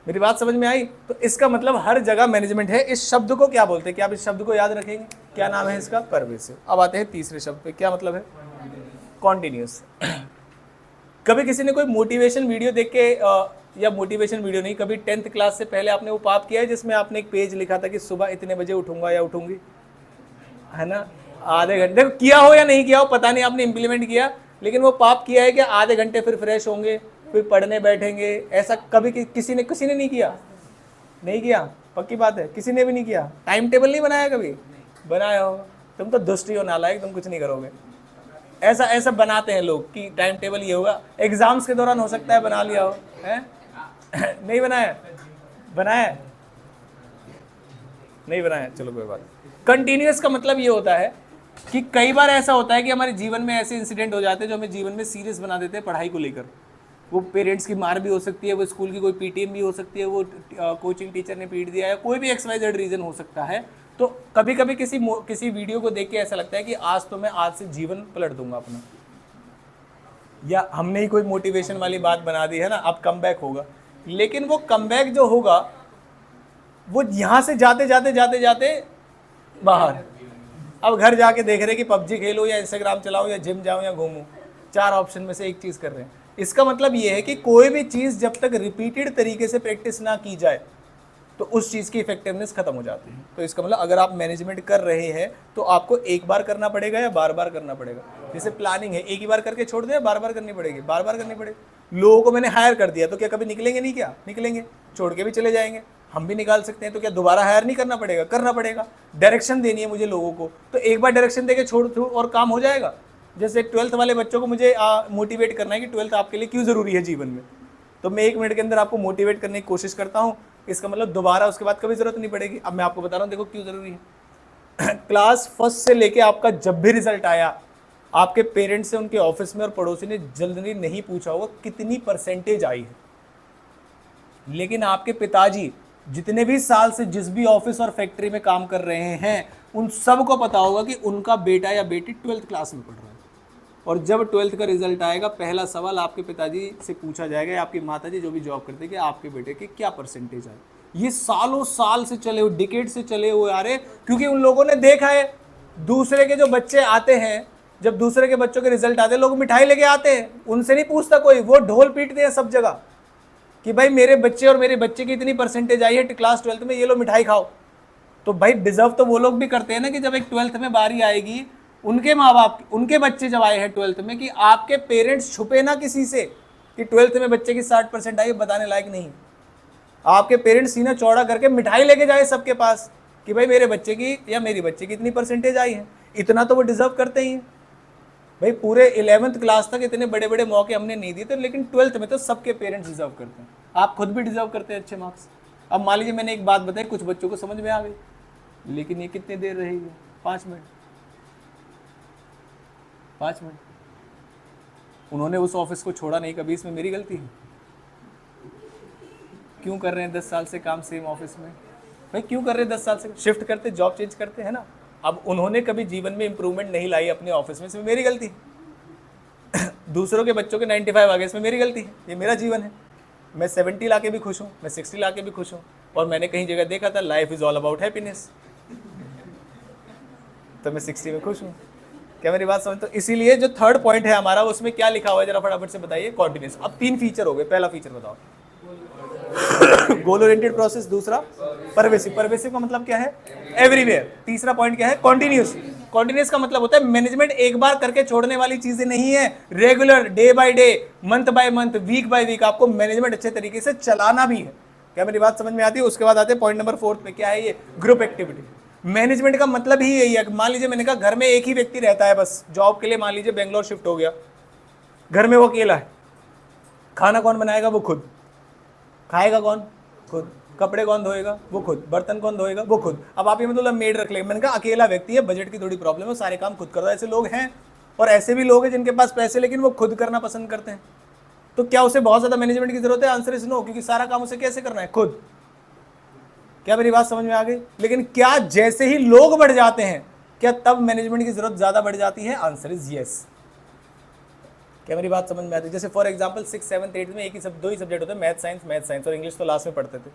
मेरी बात समझ में आई? तो इसका मतलब हर जगह मैनेजमेंट है। इस शब्द को क्या बोलते हैं? क्या आप इस शब्द को याद रखेंगे? क्या नाम है इसका? परवेसिव। अब आते हैं तीसरे शब्द पे, क्या मतलब है? कॉन्टिन्यूस। कभी किसी ने कोई मोटिवेशन वीडियो देख के या मोटिवेशन वीडियो नहीं, कभी 10th क्लास से पहले आपने वो पाप किया है जिसमें आपने एक पेज लिखा था कि सुबह इतने बजे उठूंगा या उठूंगी, है ना? आधे घंटे, देखो किया हो या नहीं किया हो पता नहीं, आपने इंप्लीमेंट किया, लेकिन वो पाप किया है कि आधे घंटे फिर फ्रेश होंगे, फिर पढ़ने बैठेंगे। ऐसा कभी किसी ने नहीं किया? नहीं किया, पक्की बात है, किसी ने भी नहीं किया। टाइम टेबल नहीं बनाया कभी? बनाया होगा। तुम तो दुष्ट ही हो, नालायक, तुम कुछ नहीं करोगे। ऐसा बनाते हैं लोग कि टाइम टेबल ये होगा। एग्जाम्स के दौरान हो सकता है बना लिया हो, है? नहीं बनाया? बनाया नहीं बनाया, चलो कोई बात। कंटिन्यूअस का मतलब ये होता है कि कई बार ऐसा होता है कि हमारे जीवन में ऐसे इंसिडेंट हो जाते हैं जो हमें जीवन में सीरियस बना देते हैं पढ़ाई को लेकर। वो पेरेंट्स की मार भी हो सकती है, वो स्कूल की कोई पीटीएम भी हो सकती है, वो कोचिंग टीचर ने पीट दिया है, कोई भी XYZ रीज़न हो सकता है। तो कभी कभी किसी वीडियो को देख के ऐसा लगता है कि आज तो मैं आज से जीवन पलट दूंगा अपना, या हमने ही कोई मोटिवेशन वाली बात बना दी है ना, अब कम बैक होगा। लेकिन वो कम बैक जो होगा वो यहाँ से जाते जाते जाते जाते बाहर। अब घर जाके देख रहे कि पबजी खेलो या इंस्टाग्राम चलाओ या जिम जाओ या घूमो, 4 ऑप्शन में से एक चीज़ कर रहे हैं। इसका मतलब ये है कि कोई भी चीज़ जब तक रिपीटेड तरीके से प्रैक्टिस ना की जाए तो उस चीज़ की इफेक्टिवनेस खत्म हो जाती है। तो इसका मतलब अगर आप मैनेजमेंट कर रहे हैं तो आपको एक बार करना पड़ेगा या बार बार करना पड़ेगा। जैसे प्लानिंग है, एक ही बार करके छोड़ दे, बार बार करनी पड़ेगी, बार बार करनी पड़ेगी। लोगों को मैंने हायर कर दिया तो क्या कभी निकलेंगे नहीं? क्या निकलेंगे? छोड़ के भी चले जाएंगे, हम भी निकाल सकते हैं। तो क्या दोबारा हायर नहीं करना पड़ेगा? करना पड़ेगा। डायरेक्शन देनी है मुझे लोगों को, तो एक बार डायरेक्शन देके छोड़ और काम हो जाएगा। जैसे 12th वाले बच्चों को मुझे मोटिवेट करना है कि 12th आपके लिए क्यों ज़रूरी है जीवन में, तो मैं 1 मिनट के अंदर आपको मोटिवेट करने की कोशिश करता हूँ। इसका मतलब दोबारा उसके बाद कभी ज़रूरत नहीं पड़ेगी। अब मैं आपको बता रहा हूँ, देखो क्यों ज़रूरी है। क्लास फर्स्ट से लेके आपका जब भी रिजल्ट आया, आपके पेरेंट्स से, उनके ऑफिस में और पड़ोसी ने जल्दी नहीं पूछा होगा कितनी परसेंटेज आई है, लेकिन आपके पिताजी जितने भी साल से जिस भी ऑफिस और फैक्ट्री में काम कर रहे हैं उन सबको पता होगा कि उनका बेटा या बेटी 12th क्लास में पढ़ रहा है। और जब 12th का रिजल्ट आएगा, पहला सवाल आपके पिताजी से पूछा जाएगा या आपकी माताजी जो भी जॉब करते हैं कि आपके बेटे की क्या परसेंटेज आई। ये सालों साल से चले हुए, डिकेड से चले हुए आ रहे, क्योंकि उन लोगों ने देखा है दूसरे के जो बच्चे आते हैं, जब दूसरे के बच्चों के रिजल्ट आते हैं, लोग मिठाई लेके आते हैं, उनसे नहीं पूछता कोई, वो ढोल पीटते हैं सब जगह कि भाई मेरे बच्चे और मेरे बच्चे की इतनी परसेंटेज आई है क्लास 12th में, ये लो मिठाई खाओ। तो भाई डिजर्व तो वो लोग भी करते हैं ना कि जब एक 12th में बारी आएगी, उनके माँ बाप, उनके बच्चे जब आए हैं 12th में, कि आपके पेरेंट्स छुपे ना किसी से कि 12th में बच्चे की 60% आई, बताने लायक नहीं। आपके पेरेंट्स सीना चौड़ा करके मिठाई लेके जाए सबके पास कि भाई मेरे बच्चे की या मेरी बच्चे की इतनी परसेंटेज आई है। इतना तो वो डिजर्व करते ही हैं। भाई पूरे 11th क्लास तक इतने बड़े बड़े मौके हमने नहीं दिए थे, लेकिन 12th में तो सबके पेरेंट्स डिजर्व करते हैं। आप खुद भी डिजर्व करते हैं अच्छे मार्क्स। अब मान लीजिए मैंने एक बात बताई, कुछ बच्चों को समझ में आ गई, लेकिन ये कितनी देर रहेगी? 5 मिनट। 5 मिनट। उन्होंने उस ऑफिस को छोड़ा नहीं कभी, इसमें मेरी गलती है? क्यों कर रहे हैं 10 साल से काम सेम ऑफिस में? भाई क्यों कर रहे 10 साल से, शिफ्ट करते, जॉब चेंज करते, है ना। अब उन्होंने कभी जीवन में इंप्रूवमेंट नहीं लाई अपने ऑफिस में, इसमें मेरी गलती है। दूसरों के बच्चों के 95 आ गए, इसमें मेरी गलती है, ये मेरा जीवन है। मैं 70 ला के भी खुश हूँ, मैं 60 ला के भी खुश हूँ। और मैंने कहीं जगह देखा था life is all about happiness, तो मैं 60 में खुश हूँ। क्या मेरी बात समझ? तो इसीलिए जो थर्ड पॉइंट है हमारा, उसमें क्या लिखा हुआ है जरा फटाफट से बताइए, कॉन्टिन्यूस। अब 3 फीचर हो गए, पहला फीचर बताओ गोल ओरिएंटेड प्रोसेस, दूसरा परवेसिव, परवेसिव का मतलब क्या है, एवरीवेयर। तीसरा पॉइंट क्या है, कॉन्टिन्यूस। कॉन्टिन्यूस का मतलब होता है मैनेजमेंट एक बार करके छोड़ने वाली चीजें नहीं है, regular, day by day, month by month, week by week आपको मैनेजमेंट अच्छे तरीके से चलाना भी है। क्या मेरी बात समझ में आती है? उसके बाद आते हैं पॉइंट नंबर 4 पे, क्या है ये, ग्रुप एक्टिविटी। मैनेजमेंट का मतलब ही यही है। मान लीजिए मैंने कहा घर में एक ही व्यक्ति रहता है बस, जॉब के लिए मान लीजिए बेंगलोर शिफ्ट हो गया, घर में वो अकेला है, खाना कौन बनाएगा, वो खुद, खाएगा कौन, खुद, कपड़े कौन धोएगा, वो खुद, बर्तन कौन धोएगा, वो खुद। अब आप ये मतलब मेड रख लेंगे, मैंने कहा अकेला व्यक्ति है, बजट की थोड़ी प्रॉब्लम है, सारे काम खुद करता है। ऐसे लोग हैं, और ऐसे भी लोग हैं जिनके पास पैसे लेकिन वो खुद करना पसंद करते हैं। तो क्या उसे बहुत ज्यादा मैनेजमेंट की जरूरत है? आंसर इज नो, क्योंकि सारा काम उसे कैसे करना है, खुद। क्या मेरी बात समझ में आ गई? लेकिन क्या जैसे ही लोग बढ़ जाते हैं, क्या तब मैनेजमेंट की जरूरत ज्यादा बढ़ जाती है? Answer is yes. क्या मेरी बात समझ में आती है? जैसे फॉर एग्जांपल 6, 7, 8 में एक ही सब 2 ही सब्जेक्ट होते हैं, मैथ साइंस, और इंग्लिश तो लास्ट में पढ़ते थे।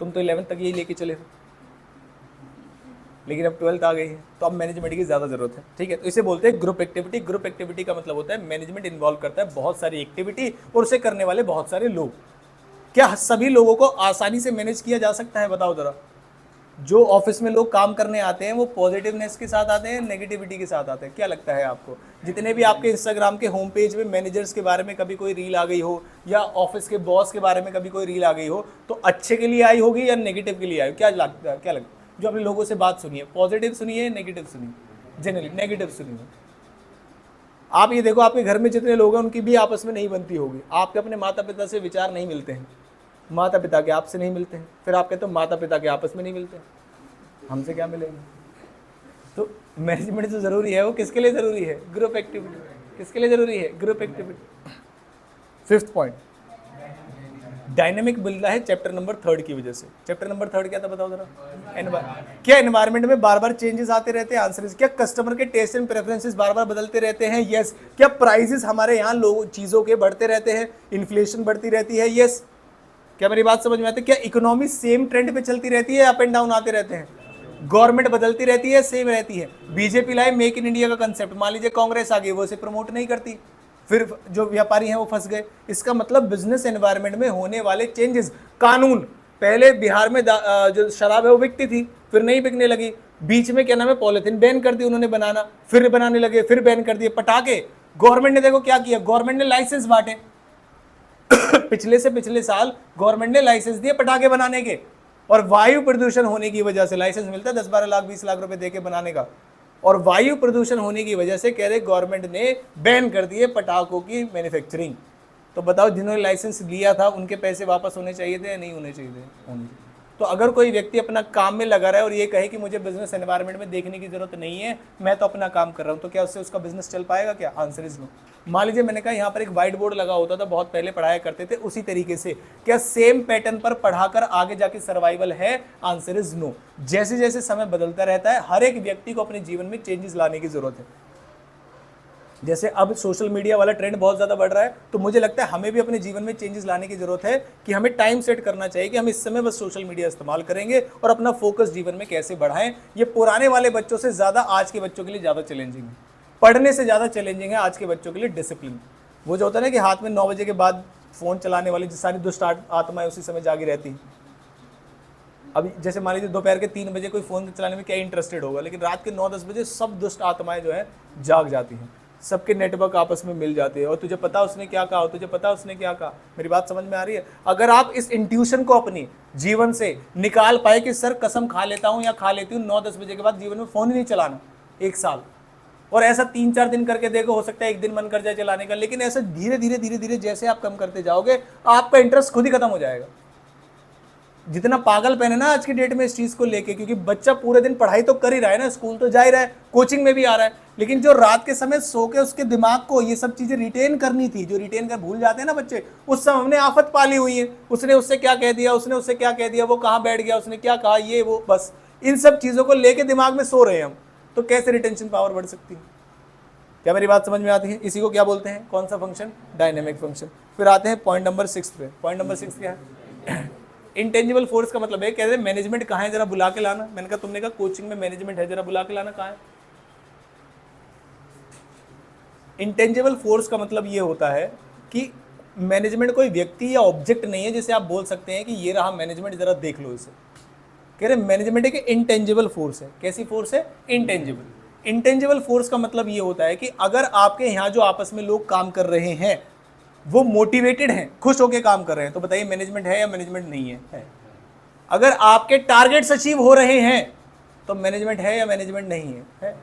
तुम तो 11th तक यही लेके चले थे, लेकिन अब 12th आ गई है, तो अब मैनेजमेंट की ज़्यादा जरूरत है। ठीक है, तो इसे बोलते हैं ग्रुप एक्टिविटी। ग्रुप एक्टिविटी का मतलब होता है मैनेजमेंट इन्वॉल्व करता है बहुत सारी एक्टिविटी, और उसे करने वाले बहुत सारे लोग। क्या सभी लोगों को आसानी से मैनेज किया जा सकता है? बताओ जरा। जो ऑफिस में लोग काम करने आते हैं वो पॉजिटिवनेस के साथ आते हैं, नेगेटिविटी के साथ आते हैं? क्या लगता है आपको? जितने भी आपके इंस्टाग्राम के होम पेज में मैनेजर्स के बारे में कभी कोई रील आ गई हो, या ऑफिस के बॉस के बारे में कभी कोई रील आ गई हो, तो अच्छे के लिए आई होगी या नेगेटिव के लिए आई? क्या लगता है? क्या लगता है? जो अपने लोगों से बात सुनिए, पॉजिटिव सुनिए, नेगेटिव सुनिए, जनरली नेगेटिव सुनिए। आप ये देखो, आपके घर में जितने लोग हैं उनकी भी आपस में नहीं बनती होगी। आपके अपने माता पिता से विचार नहीं मिलते हैं, माता पिता के आपसे नहीं मिलते हैं, फिर आप कहते हो माता पिता के आपस में नहीं मिलते हैं, हमसे क्या मिलेंगे? तो मैनेजमेंट जो जरूरी है वो किसके लिए जरूरी है? Group activity. किसके लिए जरूरी है? Group activity. 5th point, dynamic मिलता है चैप्टर नंबर 3 की वजह से। चैप्टर नंबर 3 क्या था बताओ जरा? क्या एनवायरमेंट में बार बार चेंजेस आते रहते हैं? आंसर इज क्या कस्टमर के टेस्ट एंड प्रेफरेंसेस बार बार बदलते रहते हैं? यस। क्या प्राइसेस हमारे यहाँ लोग चीजों के बढ़ते रहते हैं? इन्फ्लेशन बढ़ती रहती है? यस। क्या मेरी बात समझ में आती है? क्या इकोनॉमी सेम ट्रेंड पे चलती रहती है, अप एंड डाउन आते रहते हैं? गवर्नमेंट बदलती रहती है, सेम रहती है? बीजेपी लाए मेक इन इंडिया का कंसेप्ट, मान लीजिए कांग्रेस आ गई, वो इसे प्रमोट नहीं करती, फिर जो व्यापारी हैं वो फंस गए। इसका मतलब बिजनेस एनवायरनमेंट में होने वाले चेंजेस। कानून, पहले बिहार में जो शराब है वो बिकती थी, फिर नहीं बिकने लगी, बीच में क्या नाम है पॉलिथीन बैन कर दी उन्होंने बनाना, फिर बनाने लगे, फिर बैन कर दिए। पटाखे, गवर्नमेंट ने देखो क्या किया, गवर्नमेंट ने लाइसेंस बांटे। पिछले से पिछले साल गवर्नमेंट ने लाइसेंस दिए पटाखे बनाने के, और वायु प्रदूषण होने की वजह से लाइसेंस मिलता है 10-12 लाख 20 लाख रुपए देके बनाने का, और वायु प्रदूषण होने की वजह से कह रहे गवर्नमेंट ने बैन कर दिए पटाखों की मैन्युफैक्चरिंग। तो बताओ जिन्होंने लाइसेंस लिया था उनके पैसे वापस होने चाहिए थे या नहीं होने चाहिए थे? तो अगर कोई व्यक्ति अपना काम में लगा रहा है और ये कहे कि मुझे बिजनेस एनवायरनमेंट में देखने की जरूरत नहीं है, मैं तो अपना काम कर रहा हूँ, तो क्या उससे उसका बिजनेस चल पाएगा? क्या? Answer is no. मान लीजिए मैंने कहा यहाँ पर एक व्हाइट बोर्ड लगा होता था, बहुत पहले पढ़ाया करते थे, उसी तरीके से क्या सेम पैटर्न पर पढ़ाकर आगे जाके सर्वाइवल है? Answer is no. जैसे जैसे समय बदलता रहता है, हर एक व्यक्ति को अपने जीवन में चेंजेस लाने की जरूरत है। जैसे अब सोशल मीडिया वाला ट्रेंड बहुत ज़्यादा बढ़ रहा है, तो मुझे लगता है हमें भी अपने जीवन में चेंजेस लाने की जरूरत है कि हमें टाइम सेट करना चाहिए कि हम इस समय बस सोशल मीडिया इस्तेमाल करेंगे और अपना फोकस जीवन में कैसे बढ़ाएं। ये पुराने वाले बच्चों से ज़्यादा आज के बच्चों के लिए ज़्यादा चैलेंजिंग है, पढ़ने से ज़्यादा चैलेंजिंग है आज के बच्चों के लिए डिसिप्लिन। वो जो होता है ना कि हाथ में 9 बजे के बाद फ़ोन चलाने वाली जो सारी दुष्ट आत्माएं उसी समय जागी रहती हैं। अभी जैसे मान लीजिए दोपहर के 3 बजे कोई फ़ोन चलाने में क्या इंटरेस्टेड होगा, लेकिन रात के 9-10 बजे सब दुष्ट आत्माएं जो है जाग जाती हैं, सबके नेटवर्क आपस में मिल जाते हैं, और तुझे पता उसने क्या कहा, तुझे पता उसने क्या कहा। मेरी बात समझ में आ रही है? अगर आप इस इंट्यूशन को अपनी जीवन से निकाल पाए कि सर कसम खा लेता हूँ या खा लेती हूँ 9-10 बजे के बाद जीवन में फ़ोन ही नहीं चलाना 1 साल, और ऐसा 3-4 दिन करके देखो, हो सकता है एक दिन मन कर जाए चलाने का, लेकिन ऐसा धीरे धीरे धीरे धीरे जैसे आप कम करते जाओगे आपका इंटरेस्ट खुद ही खत्म हो जाएगा। जितना पागलपन है ना आज की डेट में इस चीज़ को लेके, क्योंकि बच्चा पूरे दिन पढ़ाई तो कर ही रहा है ना, स्कूल तो जा ही रहा है, कोचिंग में भी आ रहा है, लेकिन जो रात के समय सो के उसके दिमाग को ये सब चीजें रिटेन करनी थी, जो रिटेन कर भूल जाते हैं ना बच्चे, उस समय हमने आफत पाली हुई है। उसने उससे क्या कह दिया, उसने उससे क्या कह दिया, वो कहाँ बैठ गया, उसने क्या कहा, ये वो, बस इन सब चीजों को लेके दिमाग में सो रहे हैं हम, तो कैसे रिटेंशन पावर बढ़ सकती है? क्या मेरी बात समझ में आती है? इसी को क्या बोलते हैं, कौन सा फंक्शन? Dynamic function. फिर आते हैं पॉइंट नंबर 6 पे। पॉइंट नंबर 6 क्या है? इंटेंजिबल फोर्स का मतलब है, कह रहे मैनेजमेंट कहाँ है, जरा बुला के लाना। मैंने कहा तुमने कहा कोचिंग में मैनेजमेंट है, जरा बुला के लाना, कहाँ है? इंटेंजिबल फोर्स का मतलब ये होता है कि मैनेजमेंट कोई व्यक्ति या ऑब्जेक्ट नहीं है जिसे आप बोल सकते हैं कि ये रहा मैनेजमेंट, जरा देख लो इसे। कह रहे मैनेजमेंट एक इंटेंजिबल फोर्स है। कैसी फोर्स है? इंटेंजिबल। इंटेंजिबल फोर्स का मतलब ये होता है कि अगर आपके यहाँ जो आपस में लोग काम कर रहे हैं वो मोटिवेटेड हैं, खुश होकर काम कर रहे हैं, तो बताइए मैनेजमेंट है या मैनेजमेंट नहीं है? अगर आपके टारगेट्स अचीव हो रहे हैं तो मैनेजमेंट है या मैनेजमेंट नहीं है?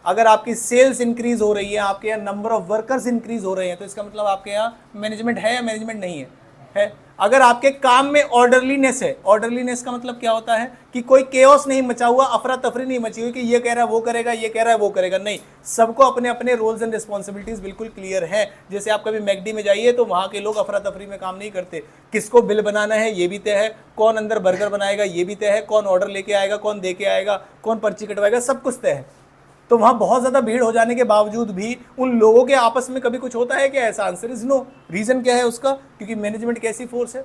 अगर आपकी सेल्स इंक्रीज हो रही है, आपके यहाँ नंबर ऑफ वर्कर्स इंक्रीज हो रहे हैं, तो इसका मतलब आपके यहाँ मैनेजमेंट है या मैनेजमेंट नहीं है? अगर आपके काम में ऑर्डरलीनेस है, ऑर्डरलीनेस का मतलब क्या होता है कि कोई केओस नहीं मचा हुआ, अफरा तफरी नहीं मची हुई कि ये कह रहा है वो करेगा, ये कह रहा है वो करेगा, नहीं, सबको अपने अपने रोल्स एंड रिस्पॉन्सिबिलिटीज बिल्कुल क्लियर है। जैसे आप कभी मैकडी में जाइए तो वहाँ के लोग अफरा तफरी में काम नहीं करते, किसको बिल बनाना है ये भी तय है, कौन अंदर बर्गर बनाएगा ये भी तय है, कौन ऑर्डर लेके आएगा, कौन दे के आएगा, कौन पर्ची कटवाएगा, सब कुछ तय है। तो वहाँ बहुत ज़्यादा भीड़ हो जाने के बावजूद भी उन लोगों के आपस में कभी कुछ होता है क्या? ऐसा आंसर इज नो। रीज़न क्या है उसका? क्योंकि मैनेजमेंट कैसी फोर्स है।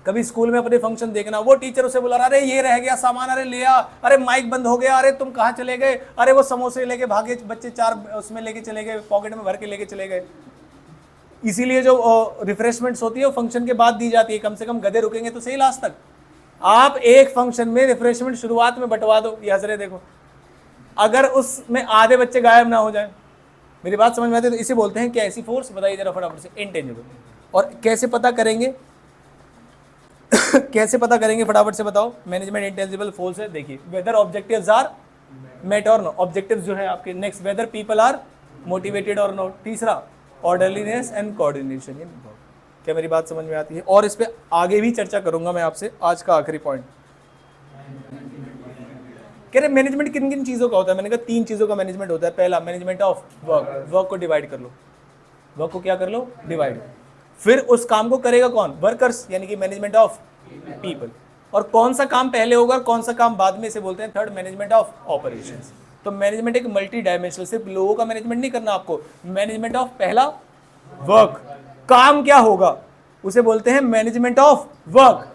कभी स्कूल में अपने फंक्शन देखना, वो टीचर उसे बुला रहा, अरे ये रह गया सामान, अरे ले आ, अरे माइक बंद हो गया, अरे तुम कहाँ चले गए, अरे वो समोसे लेके भागे बच्चे, 4 उसमें लेके चले गए, पॉकेट में भर के लेके चले गए। इसीलिए जो रिफ्रेशमेंट्स होती है वो फंक्शन के बाद दी जाती है, कम से कम गधे रुकेंगे तो सही लास्ट तक। आप एक फंक्शन में रिफ्रेशमेंट शुरुआत में बंटवा दो, ये हजरे देखो, अगर उसमें आधे बच्चे गायब ना हो जाए। मेरी बात समझ में आती है? तो इसे बोलते हैं क्या? ऐसी फोर्स, बताइए जरा फटाफट से, इंटेंजिबल। और कैसे पता करेंगे कैसे पता करेंगे फटाफट से बताओ मैनेजमेंट इंटेंजिबल फोर्स है? देखिए, वेदर ऑब्जेक्टिव्स आर मेट और नो, ऑब्जेक्टिव्स जो है आपके। Next, whether people are motivated और नॉट। तीसरा, ऑर्डरलीनेस एंड कोऑर्डिनेशन। क्या मेरी बात समझ में आती है? और इस पे आगे भी चर्चा करूंगा मैं आपसे। आज का आखिरी पॉइंट, कह रहे मैनेजमेंट किन किन चीज़ों का होता है? मैंने कहा 3 चीज़ों का मैनेजमेंट होता है। पहला, मैनेजमेंट ऑफ वर्क, वर्क को डिवाइड कर लो, वर्क को क्या कर लो? डिवाइड। फिर उस काम को करेगा कौन? वर्कर्स, यानी कि मैनेजमेंट ऑफ पीपल। और कौन सा काम पहले होगा और कौन सा काम बाद में, इसे बोलते हैं थर्ड, मैनेजमेंट ऑफ ऑपरेशंस। तो मैनेजमेंट एक मल्टी डायमेंशनल, सिर्फ लोगों का मैनेजमेंट नहीं करना आपको। मैनेजमेंट ऑफ, पहला वर्क, काम क्या होगा उसे बोलते हैं मैनेजमेंट ऑफ वर्क।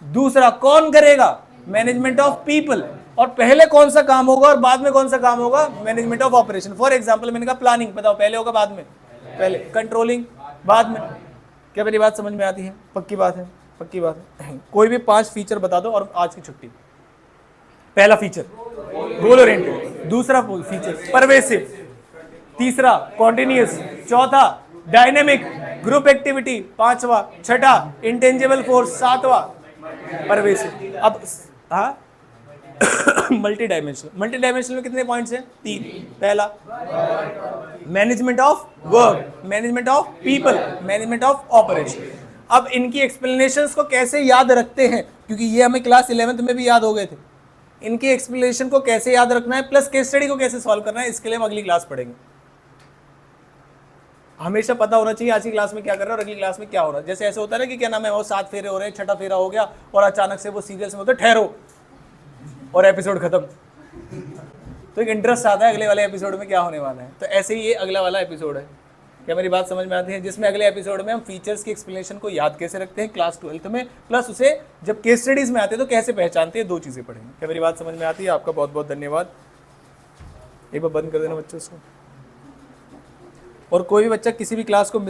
दूसरा, कौन करेगा? Management of people. और पहले कौन सा काम होगा और बाद में कौन सा काम होगा? Management of operation. For example मैंने कहा प्लानिंग, बताओ पहले होगा बाद में? पहले। कंट्रोलिंग बाद में। क्या मेरी बात समझ में आती है? पक्की बात है? पक्की बात है। कोई भी 5 फीचर बता दो और आज की छुट्टी। पहला फीचर गोल ओरिएंटेड, दूसरा फीचर परवेसिव, तीसरा कॉन्टिन्यूअस, चौथा डायनेमिक, ग्रुप एक्टिविटी, पांचवा, छठा इंटेंजिबल फोर्स, सातवां परवेसिव। अब हाँ मल्टी डायमेंशनल। मल्टी डायमेंशनल में कितने पॉइंट्स हैं? 3। पहला, management of work, management of people, management of operation. अब इनकी एक्सप्लेनेशंस को कैसे याद रखते हैं, क्योंकि ये हमें क्लास 11th में भी याद हो गए थे। इनकी एक्सप्लेनेशन को कैसे याद रखना है प्लस केस स्टडी को कैसे सॉल्व करना है, इसके लिए हम अगली क्लास पढ़ेंगे। हमेशा पता होना चाहिए आज की क्लास में क्या कर रहे हैं और अगली क्लास में क्या हो रहा है। जैसे ऐसे होता है ना कि क्या नाम है, वो 7 फेरे हो रहे हैं, 6ठा फेरा हो गया और अचानक से वो सीरियस में होता है ठहरो और एपिसोड खत्म। तो एक इंटरेस्ट आता है अगले वाले एपिसोड में क्या होने वाला है। तो ऐसे ही ये अगला वाला एपिसोड है। क्या मेरी बात समझ में आती है? जिसमें अगले एपिसोड में हम फीचर्स की एक्सप्लेनेशन को याद कैसे रखते हैं क्लास 12th में, प्लस उसे जब केस स्टडीज में आते हैं तो कैसे पहचानते हैं, 2 चीज़ें पढ़ेंगे। क्या मेरी बात समझ में आती है? आपका बहुत बहुत धन्यवाद। एक बार बंद कर देना बच्चों को। और कोई भी बच्चा किसी भी क्लास को मिस